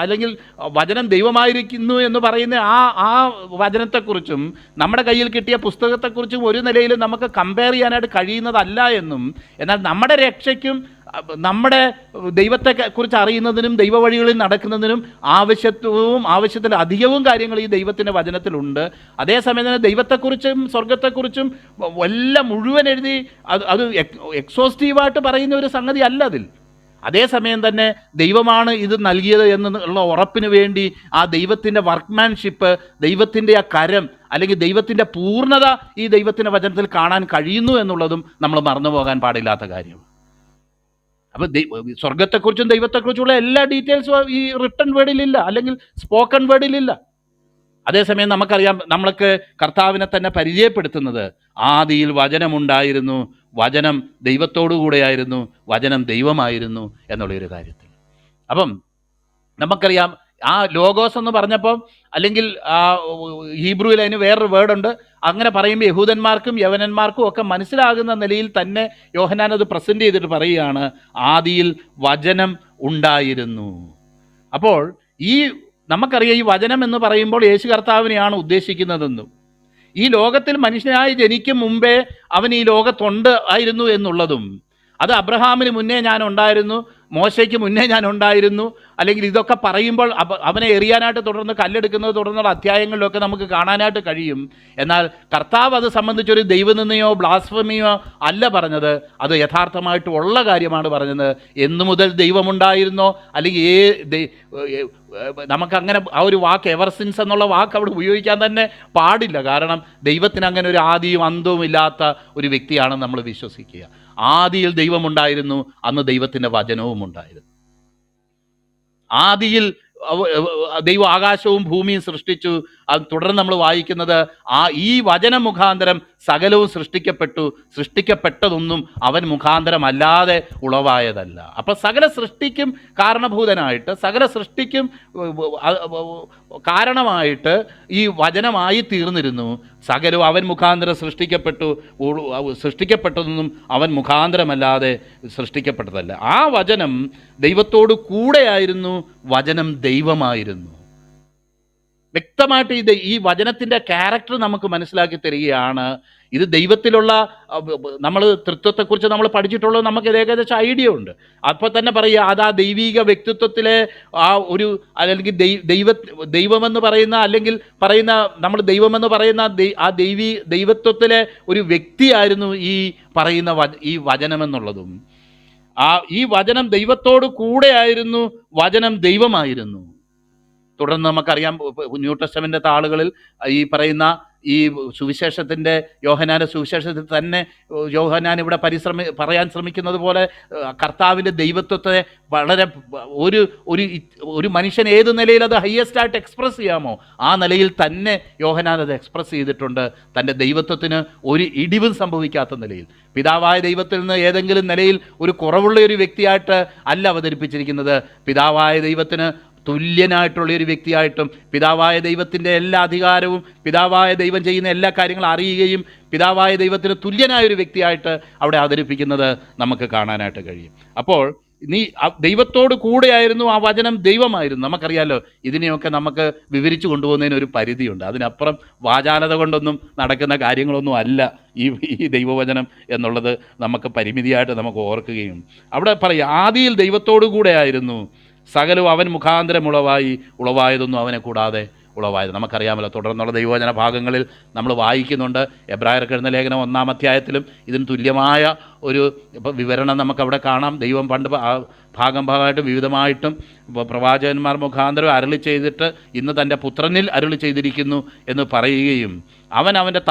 അല്ലെങ്കിൽ വചനം ദൈവമായിരിക്കുന്നു എന്ന് പറയുന്ന ആ വചനത്തെക്കുറിച്ചും നമ്മുടെ കയ്യിൽ കിട്ടിയ പുസ്തകത്തെക്കുറിച്ചും ഒരു നിലയിലും നമുക്ക് കമ്പയർ ചെയ്യാനായിട്ട് കഴിയുന്നതല്ല എന്നും, എന്നാൽ നമ്മുടെ രക്ഷയ്ക്കും നമ്മുടെ ദൈവത്തെ കുറിച്ച് അറിയുന്നതിനും ദൈവവഴികളിൽ നടക്കുന്നതിനും ആവശ്യത്തിൽ അധികവും കാര്യങ്ങൾ ഈ ദൈവത്തിൻ്റെ വചനത്തിലുണ്ട്. അതേസമയം തന്നെ ദൈവത്തെക്കുറിച്ചും സ്വർഗത്തെക്കുറിച്ചും എല്ലാം മുഴുവൻ എഴുതി അത് എക്സോസ്റ്റീവായിട്ട് പറയുന്ന ഒരു സംഗതി അല്ല അതിൽ. അതേസമയം തന്നെ ദൈവമാണ് ഇത് നൽകിയത് എന്നുള്ള ഉറപ്പിന് വേണ്ടി ആ ദൈവത്തിൻ്റെ വർക്ക്മാൻഷിപ്പ്, ദൈവത്തിൻ്റെ ആ കരം അല്ലെങ്കിൽ ദൈവത്തിൻ്റെ പൂർണ്ണത ഈ ദൈവത്തിൻ്റെ വചനത്തിൽ കാണാൻ കഴിയുന്നു എന്നുള്ളതും നമ്മൾ മറന്നു പോകാൻ പാടില്ലാത്ത കാര്യമാണ്. അപ്പോൾ സ്വർഗത്തെക്കുറിച്ചും ദൈവത്തെക്കുറിച്ചുള്ള എല്ലാ ഡീറ്റെയിൽസും ഈ റിട്ടൺ വേർഡിലില്ല, അല്ലെങ്കിൽ സ്പോക്കൺ വേർഡിലില്ല. അതേസമയം നമുക്കറിയാം, നമ്മൾക്ക് കർത്താവിനെ തന്നെ പരിചയപ്പെടുത്തുന്നത് ആദിയിൽ വചനമുണ്ടായിരുന്നു, വചനം ദൈവത്തോടു കൂടെയായിരുന്നു, വചനം ദൈവമായിരുന്നു എന്നുള്ളൊരു കാര്യത്തിൽ. അപ്പം നമുക്കറിയാം, ആ ലോഗോസ് എന്ന് പറഞ്ഞപ്പോൾ, അല്ലെങ്കിൽ ഹീബ്രുവിൽ അതിന് വേറൊരു വേർഡുണ്ട്. അങ്ങനെ പറയുമ്പോൾ യഹൂദന്മാർക്കും യവനന്മാർക്കും ഒക്കെ മനസ്സിലാകുന്ന നിലയിൽ തന്നെ യോഹന്നാൻ അത് പ്രസൻറ്റ് ചെയ്തിട്ട് പറയുകയാണ്, ആദിയിൽ വചനം ഉണ്ടായിരുന്നു. അപ്പോൾ നമുക്കറിയാം, ഈ വചനം എന്ന് പറയുമ്പോൾ യേശു കർത്താവിനെയാണ് ഉദ്ദേശിക്കുന്നതെന്നും ഈ ലോകത്തിൽ മനുഷ്യനായി ജനിക്കും മുമ്പേ അവൻ ഈ ലോകത്തുണ്ട് ആയിരുന്നു എന്നുള്ളതും, അത് അബ്രഹാമിന് മുന്നേ ഞാൻ ഉണ്ടായിരുന്നു, മോശയ്ക്ക് മുന്നേ ഞാൻ ഉണ്ടായിരുന്നു, അല്ലെങ്കിൽ ഇതൊക്കെ പറയുമ്പോൾ അവനെ എറിയാനായിട്ട് തുടർന്ന് കല്ലെടുക്കുന്നത് തുടർന്നുള്ള അധ്യായങ്ങളിലൊക്കെ നമുക്ക് കാണാനായിട്ട് കഴിയും. എന്നാൽ കർത്താവ് അത് സംബന്ധിച്ചൊരു ദൈവനിന്ദയോ ബ്ലാസ്ഫമിയോ അല്ല പറഞ്ഞത്, അത് യഥാർത്ഥമായിട്ട് ഉള്ള കാര്യമാണ് പറഞ്ഞത്. എന്നു മുതൽ ദൈവമുണ്ടായിരുന്നോ, അല്ലെങ്കിൽ നമുക്കങ്ങനെ ആ ഒരു വാക്ക് എവർ സിൻസ് എന്നുള്ള വാക്ക് അവിടെ ഉപയോഗിക്കാൻ തന്നെ പാടില്ല. കാരണം ദൈവത്തിന് അങ്ങനെ ഒരു ആദിയും അന്തവും ഇല്ലാത്ത ഒരു വ്യക്തിയാണെന്ന് നമ്മൾ വിശ്വസിക്കുക. ആദിയിൽ ദൈവമുണ്ടായിരുന്നു, അന്ന് ദൈവത്തിൻ്റെ വചനവും ഉണ്ടായിരുന്നു. ആദിയിൽ ദൈവം ആകാശവും ഭൂമിയും സൃഷ്ടിച്ചു. അത് തുടർന്ന് നമ്മൾ വായിക്കുന്നത് ഈ വചനം മുഖാന്തരം സകലവും സൃഷ്ടിക്കപ്പെട്ടതൊന്നും അവൻ മുഖാന്തരം അല്ലാതെ ഉളവായതല്ല. അപ്പം സകല സൃഷ്ടിക്കും കാരണഭൂതനായിട്ട്, സകല സൃഷ്ടിക്കും കാരണമായിട്ട് ഈ വചനമായി തീർന്നിരുന്നു. സകലവും അവൻ മുഖാന്തരം സൃഷ്ടിക്കപ്പെട്ടതൊന്നും അവൻ മുഖാന്തരമല്ലാതെ സൃഷ്ടിക്കപ്പെട്ടതല്ല. ആ വചനം ദൈവത്തോട് കൂടെയായിരുന്നു, വചനം ദൈവമായിരുന്നു. വ്യക്തമായിട്ട് ഈ വചനത്തിൻ്റെ ക്യാരക്ടർ നമുക്ക് മനസ്സിലാക്കി തരികയാണ്. ഇത് ദൈവത്തിലുള്ള, നമ്മൾ തൃത്വത്തെക്കുറിച്ച് നമ്മൾ പഠിച്ചിട്ടുള്ളത് നമുക്ക് ഏകദേശം ഐഡിയ ഉണ്ട്. അപ്പോൾ തന്നെ പറയുക, അത് ആ ദൈവിക വ്യക്തിത്വത്തിലെ ആ ഒരു, അല്ലെങ്കിൽ ദൈവമെന്ന് പറയുന്ന, അല്ലെങ്കിൽ നമ്മൾ ദൈവമെന്ന് പറയുന്ന ആ ദൈവത്വത്തിലെ ഒരു വ്യക്തിയായിരുന്നു ഈ പറയുന്ന ഈ വചനമെന്നുള്ളതും. ഈ വചനം ദൈവത്തോട് കൂടെയായിരുന്നു, വചനം ദൈവമായിരുന്നു. തുടർന്ന് നമുക്കറിയാം, ന്യൂ ടെസ്റ്റമെൻ്റ് ആളുകളിൽ ഈ പറയുന്ന ഈ സുവിശേഷത്തിൻ്റെ, യോഹന്നാൻ്റെ സുവിശേഷത്തിൽ തന്നെ യോഹന്നാൻ ഇവിടെ പറയാൻ ശ്രമിക്കുന്നത് പോലെ കർത്താവിൻ്റെ ദൈവത്വത്തെ വളരെ ഒരു മനുഷ്യൻ ഏത് നിലയിൽ അത് ഹയസ്റ്റ് ആയിട്ട് എക്സ്പ്രസ് ചെയ്യാമോ ആ നിലയിൽ തന്നെ യോഹന്നാൻ അത് എക്സ്പ്രസ് ചെയ്തിട്ടുണ്ട്. തൻ്റെ ദൈവത്വത്തിന് ഒരു ഇടിവും സംഭവിക്കാത്ത നിലയിൽ, പിതാവായ ദൈവത്തിൽ നിന്ന് ഏതെങ്കിലും നിലയിൽ ഒരു കുറവുള്ള ഒരു വ്യക്തിയായിട്ട് അല്ല അവതരിപ്പിച്ചിരിക്കുന്നത്. പിതാവായ ദൈവത്തിന് തുല്യനായിട്ടുള്ള ഒരു വ്യക്തിയായിട്ടും, പിതാവായ ദൈവത്തിൻ്റെ എല്ലാ അധികാരവും, പിതാവായ ദൈവം ചെയ്യുന്ന എല്ലാ കാര്യങ്ങളും അറിയുകയും പിതാവായ ദൈവത്തിന് തുല്യനായൊരു വ്യക്തിയായിട്ട് അവിടെ അവതരിപ്പിക്കുന്നത് നമുക്ക് കാണാനായിട്ട് കഴിയും. അപ്പോൾ ദൈവത്തോട് കൂടെയായിരുന്നു, ആ വചനം ദൈവമായിരുന്നു. നമുക്കറിയാമല്ലോ, ഇതിനെയൊക്കെ നമുക്ക് വിവരിച്ചു കൊണ്ടുപോകുന്നതിന് ഒരു പരിധിയുണ്ട്. അതിനപ്പുറം വാചാലത കൊണ്ടൊന്നും നടക്കുന്ന കാര്യങ്ങളൊന്നും അല്ല ഈ ദൈവവചനം എന്നുള്ളത് നമുക്ക് പരിമിതിയായിട്ട് നമുക്ക് ഓർക്കുകയും. അവിടെ പറയുക, ആദിയിൽ ദൈവത്തോടു കൂടെയായിരുന്നു, സകലവും അവൻ മുഖാന്തരം ഉളവായതൊന്നും അവനെ കൂടാതെ ഉളവായത്. നമുക്കറിയാമല്ലോ, തുടർന്നുള്ള ദൈവവചന ഭാഗങ്ങളിൽ നമ്മൾ വായിക്കുന്നുണ്ട്. എബ്രായർക്ക് എഴുതുന്ന ലേഖനം 1-ാം അധ്യായത്തിലും ഇതിന് തുല്യമായ ഒരു വിവരണം നമുക്കവിടെ കാണാം. ദൈവം പണ്ട് ഭാഗമായിട്ടും വിവിധമായിട്ടും പ്രവാചകന്മാർ മുഖാന്തരം അരുളി ചെയ്തിട്ട് ഇന്ന് തൻ്റെ പുത്രനിൽ അരുളി ചെയ്തിരിക്കുന്നു എന്ന് പറയുകയും, അവൻ്റെ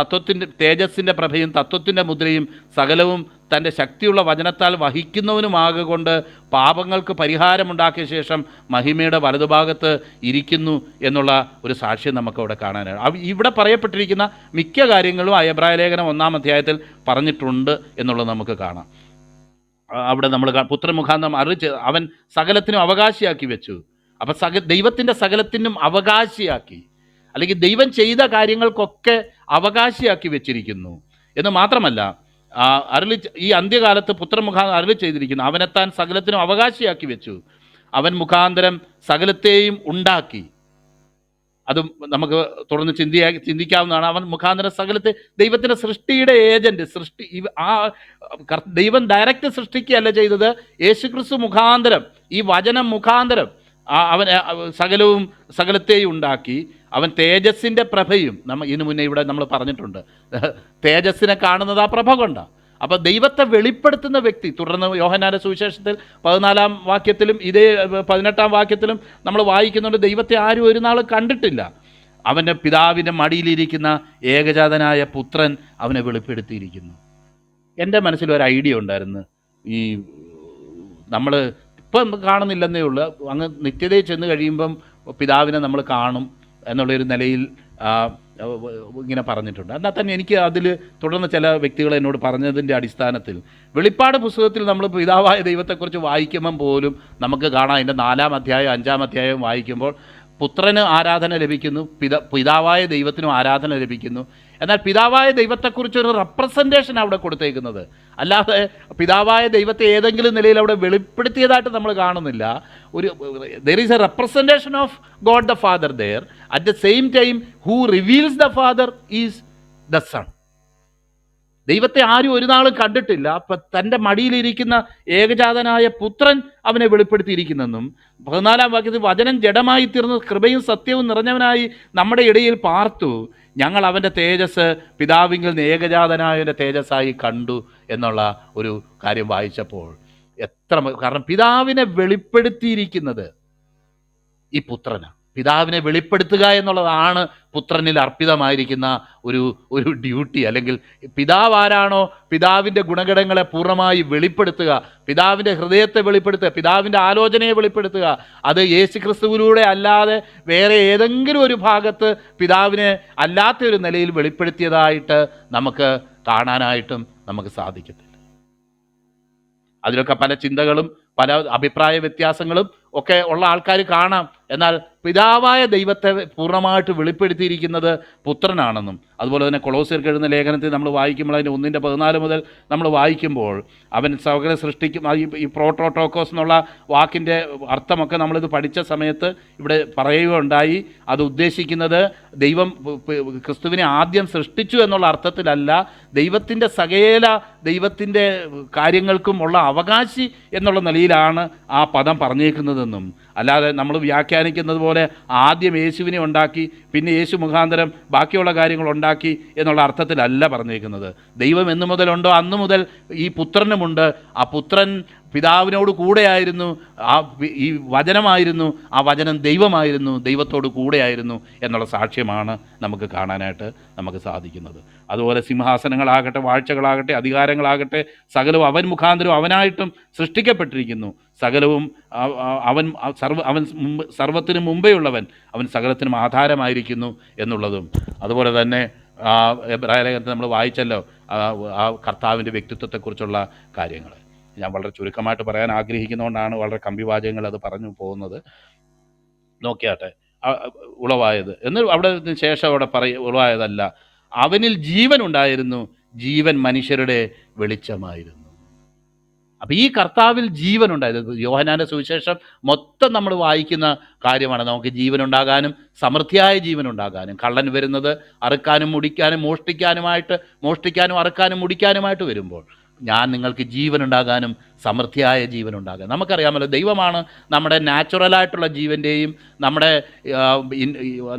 തേജസ്സിൻ്റെ പ്രഭയും തത്വത്തിൻ്റെ മുദ്രയും സകലവും തൻ്റെ ശക്തിയുള്ള വചനത്താൽ വഹിക്കുന്നവനുമാകൊണ്ട് പാപങ്ങൾക്ക് പരിഹാരമുണ്ടാക്കിയ ശേഷം മഹിമയുടെ വലതുഭാഗത്ത് ഇരിക്കുന്നു എന്നുള്ള ഒരു സാക്ഷ്യം നമുക്കവിടെ കാണാനാണ്. ഇവിടെ പറയപ്പെട്ടിരിക്കുന്ന മിക്ക കാര്യങ്ങളും എബ്രായ ലേഖനം 1-ാം അധ്യായത്തിൽ പറഞ്ഞിട്ടുണ്ട് എന്നുള്ളത് നമുക്ക് കാണാം. അവിടെ നമ്മൾ പുത്രൻ മുഖാന്തരം അവൻ സകലത്തിനും അവകാശിയാക്കി വെച്ചു. അപ്പം ദൈവത്തിൻ്റെ സകലത്തിനും അവകാശിയാക്കി, അല്ലെങ്കിൽ ദൈവം ചെയ്ത കാര്യങ്ങൾക്കൊക്കെ അവകാശിയാക്കി വെച്ചിരിക്കുന്നു എന്ന് മാത്രമല്ല, ഈ അന്ത്യകാലത്ത് പുത്രൻ മുഖാന്തരം അരുളി ചെയ്തിരിക്കുന്നു, അവനെത്താൻ സകലത്തിനും അവകാശിയാക്കി വെച്ചു. അവൻ മുഖാന്തരം സകലത്തെയും ഉണ്ടാക്കി. അതും നമുക്ക് തുടർന്ന് ചിന്തിക്കാവുന്നതാണ്. അവൻ മുഖാന്തരം സകലത്തെ, ദൈവത്തിൻ്റെ സൃഷ്ടിയുടെ ഏജൻറ്റ്, ദൈവം ഡയറക്റ്റ് സൃഷ്ടിക്കുകയല്ല ചെയ്തത്. യേശുക്രിസ്തു മുഖാന്തരം, ഈ വചനം മുഖാന്തരം അവൻ സകലത്തെയും ഉണ്ടാക്കി. അവൻ തേജസ്സിൻ്റെ പ്രഭയും, ഇതിനു മുന്നേ ഇവിടെ നമ്മൾ പറഞ്ഞിട്ടുണ്ട്, തേജസ്സിനെ കാണുന്നത് ആ പ്രഭ കൊണ്ടാണ്. അപ്പോൾ ദൈവത്തെ വെളിപ്പെടുത്തുന്ന വ്യക്തി. തുടർന്ന് യോഹന്നാന്റെ സുവിശേഷത്തിൽ 14-ാം വാക്യത്തിലും ഇതേ 18-ാം വാക്യത്തിലും നമ്മൾ വായിക്കുന്നുണ്ട്, ദൈവത്തെ ആരും ഒരു നാൾ കണ്ടിട്ടില്ല, അവൻ്റെ പിതാവിൻ്റെ മടിയിലിരിക്കുന്ന ഏകജാതനായ പുത്രൻ അവനെ വെളിപ്പെടുത്തിയിരിക്കുന്നു. എൻ്റെ മനസ്സിലൊരു ഐഡിയ ഉണ്ടായിരുന്നു, ഈ നമ്മൾ ഇപ്പം കാണുന്നില്ലെന്നേ ഉള്ളൂ, അങ്ങ് നിത്യതയിൽ ചെന്ന് കഴിയുമ്പം പിതാവിനെ നമ്മൾ കാണും എന്നുള്ളൊരു നിലയിൽ ഇങ്ങനെ പറഞ്ഞിട്ടുണ്ട്. എന്നാൽ തന്നെ എനിക്ക് അതിൽ തുടർന്ന് ചില വ്യക്തികൾ എന്നോട് പറഞ്ഞതിൻ്റെ അടിസ്ഥാനത്തിൽ വെളിപ്പാട് പുസ്തകത്തിൽ നമ്മൾ പിതാവായ ദൈവത്തെക്കുറിച്ച് വായിക്കുമ്പം പോലും നമുക്ക് കാണാം, അതിൻ്റെ 4-ാം അധ്യായം 5-ാം അധ്യായം വായിക്കുമ്പോൾ പുത്രന് ആരാധന ലഭിക്കുന്നു, പിതാവായ ദൈവത്തിനും ആരാധന ലഭിക്കുന്നു. എന്നാൽ പിതാവായ ദൈവത്തെക്കുറിച്ചൊരു റെപ്രസെൻറ്റേഷൻ അവിടെ കൊടുത്തേക്കുന്നത്, അല്ലാതെ പിതാവായ ദൈവത്തെ ഏതെങ്കിലും നിലയിൽ അവിടെ വെളിപ്പെടുത്തിയതായിട്ട് നമ്മൾ കാണുന്നില്ല. there is a representation of God the Father there. At the same time, who reveals the Father is the Son. ദൈവത്തെ ആരും ഒരു നാളും കണ്ടിട്ടില്ല. അപ്പം തൻ്റെ മടിയിലിരിക്കുന്ന ഏകജാതനായ പുത്രൻ അവനെ വെളിപ്പെടുത്തിയിരിക്കുന്നെന്നും 14 വാക്യത്തിൽ വചനം ജഡമായി തീർന്ന് കൃപയും സത്യവും നിറഞ്ഞവനായി നമ്മുടെ ഇടയിൽ പാർത്തു, ഞങ്ങൾ അവൻ്റെ തേജസ് പിതാവിങ്കിൽ നിന്ന് ഏകജാതനായവൻ്റെ തേജസ്സായി കണ്ടു എന്നുള്ള ഒരു കാര്യം വായിച്ചപ്പോൾ കാരണം പിതാവിനെ വെളിപ്പെടുത്തിയിരിക്കുന്നത് ഈ പുത്രനാണ്. പിതാവിനെ വെളിപ്പെടുത്തുക എന്നുള്ളതാണ് പുത്രനിൽ അർപ്പിതമായിരിക്കുന്ന ഒരു ഡ്യൂട്ടി. അല്ലെങ്കിൽ പിതാവ് ആരാണോ പിതാവിൻ്റെ ഗുണഗണങ്ങളെ പൂർണ്ണമായി വെളിപ്പെടുത്തുക, പിതാവിൻ്റെ ഹൃദയത്തെ വെളിപ്പെടുത്തുക, പിതാവിൻ്റെ ആലോചനയെ വെളിപ്പെടുത്തുക, അത് യേശുക്രിസ്തുവിലൂടെ അല്ലാതെ വേറെ ഏതെങ്കിലും ഒരു ഭാഗത്ത് പിതാവിനെ അല്ലാത്ത ഒരു നിലയിൽ വെളിപ്പെടുത്തിയതായിട്ട് നമുക്ക് കാണാനായിട്ടും നമുക്ക് സാധിക്കത്തില്ല. അതിലൊക്കെ പല ചിന്തകളും പല അഭിപ്രായ വ്യത്യാസങ്ങളും ഒക്കെ ഉള്ള ആൾക്കാർ കാണാം. എന്നാൽ പിതാവായ ദൈവത്തെ പൂർണ്ണമായിട്ട് വെളിപ്പെടുത്തിയിരിക്കുന്നത് പുത്രനാണെന്നും, അതുപോലെ തന്നെ കൊളോസ്യർക്ക് എഴുതുന്ന ലേഖനത്തിൽ നമ്മൾ വായിക്കുമ്പോൾ അതിൻ്റെ 1:14 മുതൽ നമ്മൾ വായിക്കുമ്പോൾ അവൻ സകല സൃഷ്ടിക്കും, ഈ പ്രോട്ടോട്ടോക്കോസ് എന്നുള്ള വാക്കിൻ്റെ അർത്ഥമൊക്കെ നമ്മളിത് പഠിച്ച സമയത്ത് ഇവിടെ പറയുകയുണ്ടായി. അത് ഉദ്ദേശിക്കുന്നത് ദൈവം ക്രിസ്തുവിനെ ആദ്യം സൃഷ്ടിച്ചു എന്നുള്ള അർത്ഥത്തിലല്ല, ദൈവത്തിൻ്റെ ദൈവത്തിൻ്റെ കാര്യങ്ങൾക്കും ഉള്ള അവകാശി എന്നുള്ള നിലയിലാണ് ആ പദം പറഞ്ഞേക്കുന്നതെന്നും, അല്ലാതെ നമ്മൾ വ്യാഖ്യാനിക്കുന്നത് പോലെ ആദ്യം യേശുവിനെ ഉണ്ടാക്കി പിന്നെ യേശു മുഖാന്തരം ബാക്കിയുള്ള കാര്യങ്ങൾ ഉണ്ടാക്കി എന്നുള്ള അർത്ഥത്തിലല്ല പറഞ്ഞേക്കുന്നത്. ദൈവം എന്ന് മുതലുണ്ടോ അന്ന് മുതൽ ഈ പുത്രനുമുണ്ട്. ആ പുത്രൻ പിതാവിനോട് കൂടെയായിരുന്നു, ഈ വചനമായിരുന്നു, ആ വചനം ദൈവമായിരുന്നു, ദൈവത്തോട് കൂടെയായിരുന്നു എന്നുള്ള സാക്ഷ്യമാണ് നമുക്ക് കാണാനായിട്ട് നമുക്ക് സാധിക്കുന്നത്. അതുപോലെ സിംഹാസനങ്ങളാകട്ടെ, വാഴ്ചകളാകട്ടെ, അധികാരങ്ങളാകട്ടെ, സകലവും അവൻ മുഖാന്തരം അവനായിട്ടും സൃഷ്ടിക്കപ്പെട്ടിരിക്കുന്നു. സകലവും അവൻ സർവത്തിനും മുമ്പേ ഉള്ളവൻ, അവൻ സകലത്തിനും ആധാരമായിരിക്കുന്നു എന്നുള്ളതും, അതുപോലെ തന്നെ എബ്രായ ലേഖനത്തിൽ നമ്മൾ വായിച്ചല്ലോ ആ കർത്താവിൻ്റെ വ്യക്തിത്വത്തെക്കുറിച്ചുള്ള കാര്യങ്ങൾ. ഞാൻ വളരെ ചുരുക്കമായിട്ട് പറയാൻ ആഗ്രഹിക്കുന്നതുകൊണ്ടാണ് വളരെ കമ്പിവാചകങ്ങൾ അത് പറഞ്ഞു പോകുന്നത്. നോക്കിയാട്ടെ, ഉളവായത് എന്ന് അവിടെ ശേഷം അവിടെ ഉളവായതല്ല, അവനിൽ ജീവൻ ഉണ്ടായിരുന്നു, ജീവൻ മനുഷ്യരുടെ വെളിച്ചമായിരുന്നു. അപ്പം ഈ കർത്താവിൽ ജീവൻ ഉണ്ടായത്, യോഹന്നാൻ്റെ സുവിശേഷം മൊത്തം നമ്മൾ വായിക്കുന്ന കാര്യമാണ്. നമുക്ക് ജീവനുണ്ടാകാനും സമൃദ്ധിയായ ജീവനുണ്ടാകാനും, കള്ളൻ വരുന്നത് അറുക്കാനും മുടിക്കാനും മോഷ്ടിക്കാനും അറുക്കാനും മുടിക്കാനുമായിട്ട് വരുമ്പോൾ ഞാൻ നിങ്ങൾക്ക് ജീവനുണ്ടാകാനും സമൃദ്ധിയായ ജീവനുണ്ടാകാൻ. നമുക്കറിയാമല്ലോ, ദൈവമാണ് നമ്മുടെ നാച്ചുറലായിട്ടുള്ള ജീവൻ്റെയും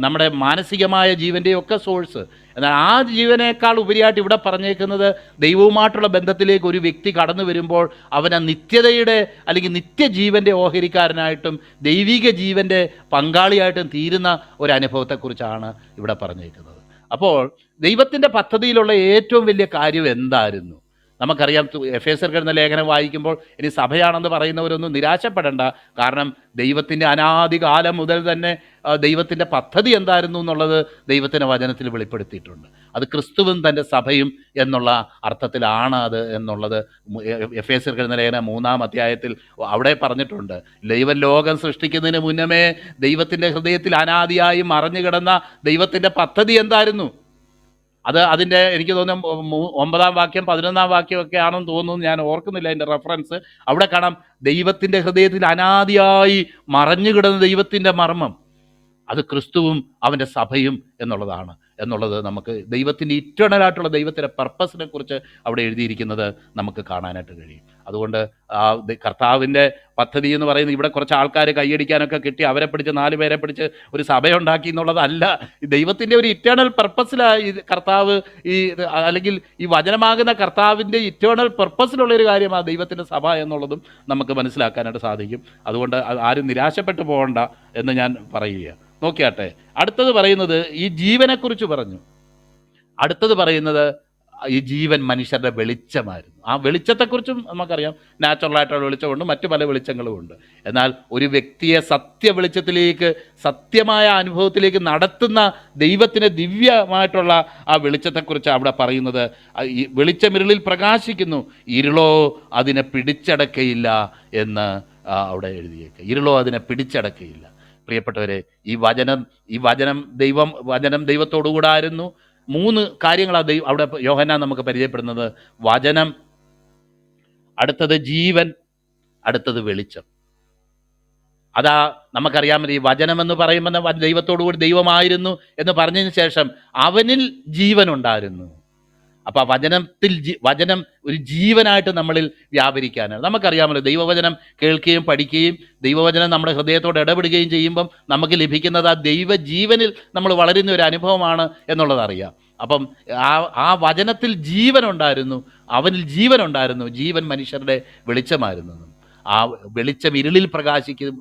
നമ്മുടെ മാനസികമായ ജീവൻ്റെയും ഒക്കെ സോഴ്സ്. എന്നാൽ ആ ജീവനേക്കാൾ ഉപരിയായിട്ട് ഇവിടെ പറഞ്ഞേക്കുന്നത് ദൈവവുമായിട്ടുള്ള ബന്ധത്തിലേക്ക് ഒരു വ്യക്തി കടന്നു വരുമ്പോൾ അവൻ നിത്യതയുടെ അല്ലെങ്കിൽ നിത്യജീവൻ്റെ ഓഹരിക്കാരനായിട്ടും ദൈവിക ജീവൻ്റെ പങ്കാളിയായിട്ടും തീരുന്ന ഒരു അനുഭവത്തെക്കുറിച്ചാണ് ഇവിടെ പറഞ്ഞേക്കുന്നത്. അപ്പോൾ ദൈവത്തിൻ്റെ പദ്ധതിയിലുള്ള ഏറ്റവും വലിയ കാര്യം എന്തായിരുന്നു? നമുക്കറിയാം, എഫേസ്യർക്ക് എഴുതുന്ന ലേഖനം വായിക്കുമ്പോൾ ഇനി സഭയാണെന്ന് പറയുന്നവരൊന്നും നിരാശപ്പെടേണ്ട. കാരണം ദൈവത്തിൻ്റെ അനാദികാലം മുതൽ തന്നെ ദൈവത്തിൻ്റെ പദ്ധതി എന്തായിരുന്നു എന്നുള്ളത് ദൈവത്തിൻ്റെ വചനത്തിൽ വെളിപ്പെടുത്തിയിട്ടുണ്ട്. അത് ക്രിസ്തുവും തൻ്റെ സഭയും എന്നുള്ള അർത്ഥത്തിലാണ് അത് എന്നുള്ളത് എഫേസ്യർക്ക് എഴുതുന്ന ലേഖനം 3-ാം അധ്യായത്തിൽ അവിടെ പറഞ്ഞിട്ടുണ്ട്. ലോകം സൃഷ്ടിക്കുന്നതിന് മുന്നമേ ദൈവത്തിൻ്റെ ഹൃദയത്തിൽ അനാദിയായി മറഞ്ഞു കിടന്ന ദൈവത്തിൻ്റെ പദ്ധതി എന്തായിരുന്നു? അതിൻ്റെ എനിക്ക് തോന്നുന്നു 9-ാം വാക്യം 11-ാം വാക്യമൊക്കെ ആണെന്ന് തോന്നുന്നു, ഞാൻ ഓർക്കുന്നില്ല അതിൻ്റെ റെഫറൻസ്. അവിടെ കാണാം ദൈവത്തിൻ്റെ ഹൃദയത്തിൽ അനാദിയായി മറഞ്ഞു കിടന്ന ദൈവത്തിൻ്റെ മർമ്മം, അത് ക്രിസ്തുവും അവൻ്റെ സഭയും എന്നുള്ളത് നമുക്ക് ദൈവത്തിൻ്റെ ഇറ്റേണലായിട്ടുള്ള ദൈവത്തിൻ്റെ പർപ്പസിനെ കുറിച്ച് അവിടെ എഴുതിയിരിക്കുന്നത് നമുക്ക് കാണാനായിട്ട് കഴിയും. അതുകൊണ്ട് കർത്താവിൻ്റെ പദ്ധതി എന്ന് പറയുന്നത് ഇവിടെ കുറച്ച് ആൾക്കാർ കൈയടിക്കാനൊക്കെ കിട്ടി അവരെ പിടിച്ച് 4 പേരെ പിടിച്ച് ഒരു സഭയുണ്ടാക്കി എന്നുള്ളതല്ല. ദൈവത്തിൻ്റെ ഒരു ഇറ്റേണൽ പർപ്പസിലായി കർത്താവ് അല്ലെങ്കിൽ ഈ വചനമാകുന്ന കർത്താവിൻ്റെ ഇറ്റേണൽ പർപ്പസിലുള്ളൊരു കാര്യമാണ് ദൈവത്തിൻ്റെ സഭ എന്നുള്ളതും നമുക്ക് മനസ്സിലാക്കാനായിട്ട് സാധിക്കും. അതുകൊണ്ട് ആരും നിരാശപ്പെട്ടു പോകണ്ട എന്ന് ഞാൻ പറയുകയാണ്. നോക്കിയാട്ടെ, അടുത്തത് പറയുന്നത് ഈ ജീവനെക്കുറിച്ച് പറഞ്ഞു. അടുത്തത് പറയുന്നത് ഈ ജീവൻ മനുഷ്യരുടെ വെളിച്ചമായിരുന്നു. ആ വെളിച്ചത്തെക്കുറിച്ചും നമുക്കറിയാം, നാച്ചുറലായിട്ടുള്ള വെളിച്ചമുണ്ട്, മറ്റു പല വെളിച്ചങ്ങളുമുണ്ട്. എന്നാൽ ഒരു വ്യക്തിയെ വെളിച്ചത്തിലേക്ക്, സത്യമായ അനുഭവത്തിലേക്ക് നടത്തുന്ന ദൈവത്തിൻ്റെ ദിവ്യമായിട്ടുള്ള ആ വെളിച്ചത്തെക്കുറിച്ച് അവിടെ പറയുന്നത്. ഈ വെളിച്ചമിരുളിൽ പ്രകാശിക്കുന്നു, ഇരുളോ അതിനെ പിടിച്ചടക്കയില്ല എന്ന് അവിടെ എഴുതിയേക്കുക. ഇരുളോ അതിനെ പിടിച്ചടക്കയില്ല. പ്രിയപ്പെട്ടവരെ, ഈ വചനം ദൈവത്തോടുകൂടായിരുന്നു. 3 കാര്യങ്ങളാണ് അവിടെ യോഹന്നാൻ നമുക്ക് പരിചയപ്പെടുന്നത്. വചനം, അടുത്തത് ജീവൻ, അടുത്തത് വെളിച്ചം. അതാ നമുക്കറിയാമല്ലോ, ഈ വചനം എന്ന് പറയുമ്പോൾ ദൈവത്തോടുകൂടി ദൈവമായിരുന്നു എന്ന് പറഞ്ഞതിന് ശേഷം അവനിൽ ജീവനുണ്ടായിരുന്നു. അപ്പോൾ ആ വചനം ഒരു ജീവനായിട്ട് നമ്മളിൽ വ്യാപരിക്കാനാണ്. നമുക്കറിയാമല്ലോ, ദൈവവചനം കേൾക്കുകയും പഠിക്കുകയും ദൈവവചനം നമ്മുടെ ഹൃദയത്തോട് ഇടപെടുകയും ചെയ്യുമ്പം നമുക്ക് ലഭിക്കുന്നത് ആ ദൈവജീവനിൽ നമ്മൾ വളരുന്ന ഒരു അനുഭവമാണ് എന്നുള്ളതറിയാം. അപ്പം ആ വചനത്തിൽ ജീവനുണ്ടായിരുന്നു, അവനിൽ ജീവനുണ്ടായിരുന്നു, ജീവൻ മനുഷ്യരുടെ വെളിച്ചമായിരുന്നു. ആ വെളിച്ചം ഇരുളിൽ പ്രകാശിക്കും,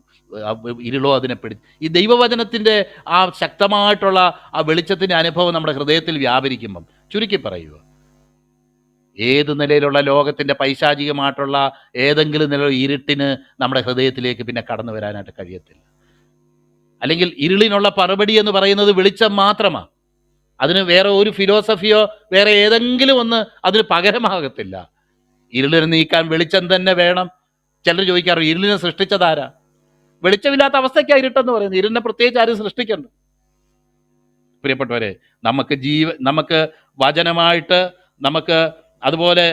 ഇരുളോ അതിനെ ഈ ദൈവവചനത്തിൻ്റെ ആ ശക്തമായിട്ടുള്ള ആ വെളിച്ചത്തിൻ്റെ അനുഭവം നമ്മുടെ ഹൃദയത്തിൽ വ്യാപരിക്കുമ്പം, ചുരുക്കി പറയുക, ഏത് നിലയിലുള്ള ലോകത്തിൻ്റെ പൈശാചികമായിട്ടുള്ള ഏതെങ്കിലും നില ഇരുട്ടിന് നമ്മുടെ ഹൃദയത്തിലേക്ക് പിന്നെ കടന്നു വരാനായിട്ട് കഴിയത്തില്ല. അല്ലെങ്കിൽ ഇരുളിനുള്ള മറുപടി എന്ന് പറയുന്നത് വെളിച്ചം മാത്രമാണ്. അതിന് വേറെ ഒരു ഫിലോസഫിയോ വേറെ ഏതെങ്കിലും ഒന്ന് അതിന് പകരമാകത്തില്ല. ഇരുളിനെ നീക്കാൻ വെളിച്ചം തന്നെ വേണം. ചിലർ ചോദിക്കാറ്, ഇരുളിനെ സൃഷ്ടിച്ചതാരാ? വെളിച്ചമില്ലാത്ത അവസ്ഥയ്ക്കാണ് ഇരുട്ടെന്ന് പറയുന്നത്. ഇരുളിനെ പ്രത്യേകിച്ച് ആരും സൃഷ്ടിക്കണ്ട. പ്രിയപ്പെട്ടവരെ, നമുക്ക് വചനമായിട്ട്, നമുക്ക് അതുപോലെ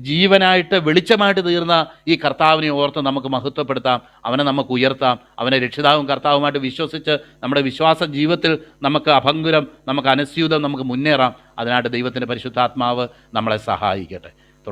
ജീവനായിട്ട് വെളിച്ചമായിട്ട് തീർന്ന ഈ കർത്താവിനെ ഓർത്ത് നമുക്ക് മഹത്വപ്പെടുത്താം, അവനെ നമുക്ക് ഉയർത്താം, അവനെ രക്ഷിതാവും കർത്താവുമായിട്ട് വിശ്വസിച്ച് നമ്മുടെ വിശ്വാസ ജീവിതത്തിൽ നമുക്ക് അഭംഗുരം, നമുക്ക് അനസ്യൂതം നമുക്ക് മുന്നേറാം. അതിനായിട്ട് ദൈവത്തിൻ്റെ പരിശുദ്ധാത്മാവ് നമ്മളെ സഹായിക്കട്ടെ.